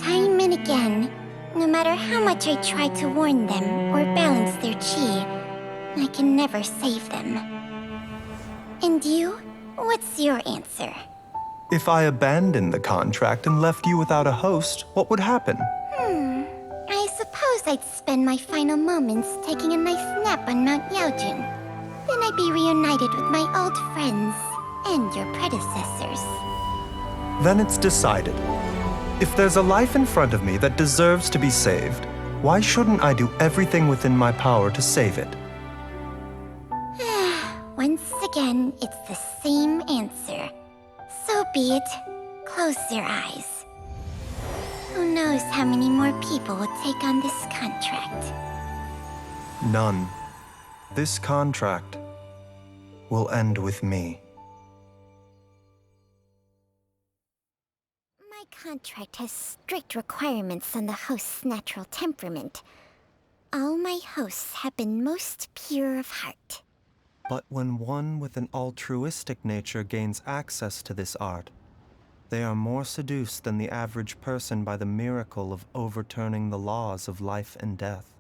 Time and again, no matter how much I try to warn them or balance their chi, I can never save them. And you? What's your answer? If I abandoned the contract and left you without a host, what would happen? I suppose I'd spend my final moments taking a nice nap on Mount Yaojun. Then I'd be reunited with my old friends and your predecessors. Then it's decided. If there's a life in front of me that deserves to be saved, why shouldn't I do everything within my power to save it? Once again, it's the same answer. So be it. Close your eyes. Who knows how many more people will take on this contract? None. This contract will end with me. My contract has strict requirements on the host's natural temperament. All my hosts have been most pure of heart. But when one with an altruistic nature gains access to this art, they are more seduced than the average person by the miracle of overturning the laws of life and death.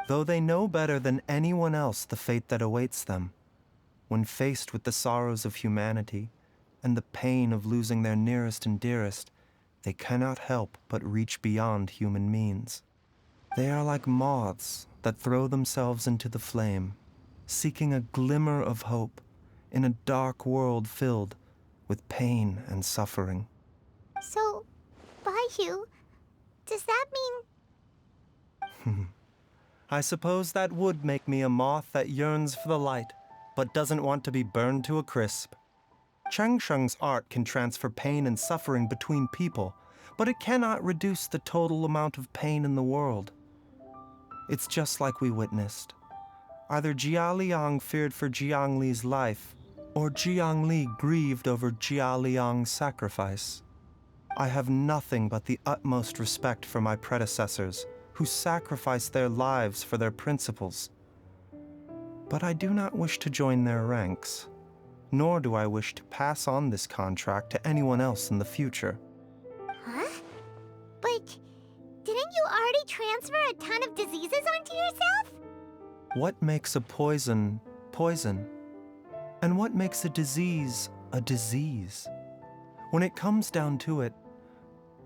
Though they know better than anyone else the fate that awaits them, when faced with the sorrows of humanity, and the pain of losing their nearest and dearest, they cannot help but reach beyond human means. They are like moths that throw themselves into the flame, seeking a glimmer of hope in a dark world filled with pain and suffering. So, Baizhu, does that mean... I suppose that would make me a moth that yearns for the light, but doesn't want to be burned to a crisp. Changsheng's art can transfer pain and suffering between people, but it cannot reduce the total amount of pain in the world. It's just like we witnessed. Either Jialiang feared for Jiangli's life, or Jiangli grieved over Jialiang's sacrifice. I have nothing but the utmost respect for my predecessors, who sacrificed their lives for their principles. But I do not wish to join their ranks, nor do I wish to pass on this contract to anyone else in the future. Huh? But didn't you already transfer a ton of diseases onto yourself? What makes a poison, poison? And what makes a disease? When it comes down to it,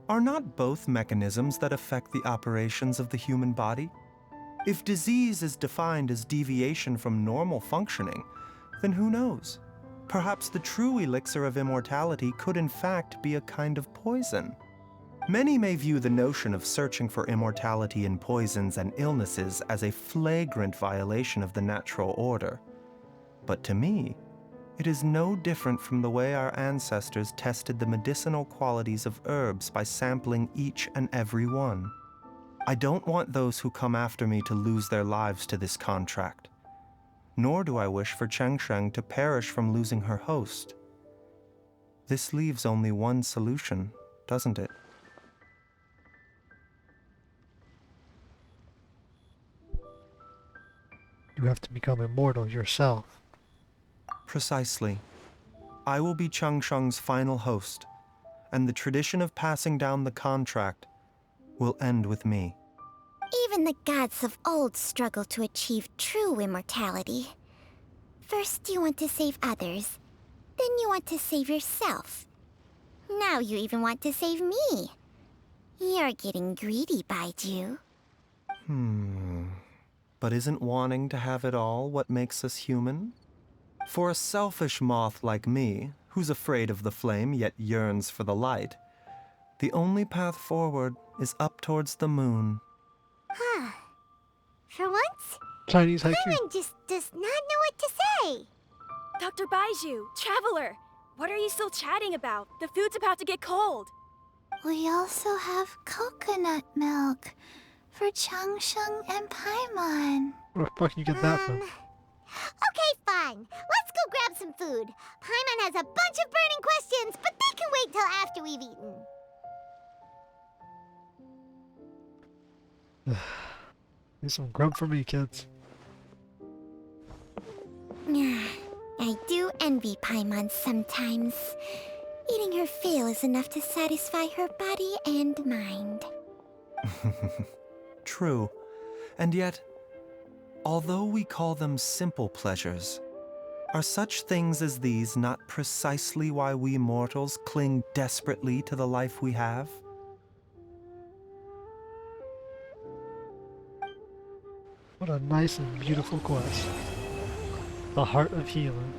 are not both mechanisms that affect the operations of the human body? If disease is defined as deviation from normal functioning, then who knows? Perhaps the true elixir of immortality could in fact be a kind of poison. Many may view the notion of searching for immortality in poisons and illnesses as a flagrant violation of the natural order. But to me, it is no different from the way our ancestors tested the medicinal qualities of herbs by sampling each and every one. I don't want those who come after me to lose their lives to this contract. Nor do I wish for Changsheng to perish from losing her host. This leaves only one solution, doesn't it? You have to become immortal yourself. Precisely. I will be Changsheng's final host, and the tradition of passing down the contract will end with me. Even the gods of old struggle to achieve true immortality. First you want to save others, then you want to save yourself. Now you even want to save me. You're getting greedy, Baizhu. But isn't wanting to have it all what makes us human? For a selfish moth like me, who's afraid of the flame yet yearns for the light, the only path forward is up towards the moon. Huh. For once, Chinese haiku. Paimon just does not know what to say. Dr. Baizhu, Traveler, what are you still chatting about? The food's about to get cold. We also have coconut milk for Changsheng and Paimon. Where the fuck can you get that from? Okay, fine. Let's go grab some food. Paimon has a bunch of burning questions, but they can wait till after we've eaten. Need some grub for me, kids. I do envy Paimon sometimes. Eating her fill is enough to satisfy her body and mind. True. And yet, although we call them simple pleasures, are such things as these not precisely why we mortals cling desperately to the life we have? What a nice and beautiful quest. The Heart of Healing.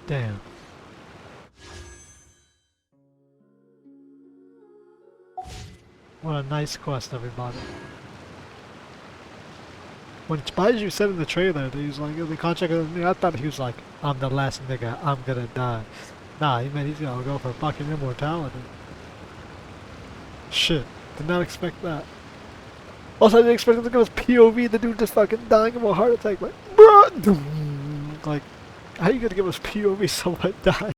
Damn. What a nice quest, everybody. When Baizhu said in the trailer that he was like, the contract with me, I thought he was like, I'm the last nigga, I'm gonna die. Nah, he meant he's gonna go for fucking immortality. Shit, did not expect that. Also, I didn't expect him to go as POV, the dude just fucking dying of a heart attack, like, bruh! Like, how you gonna give us POV someone died?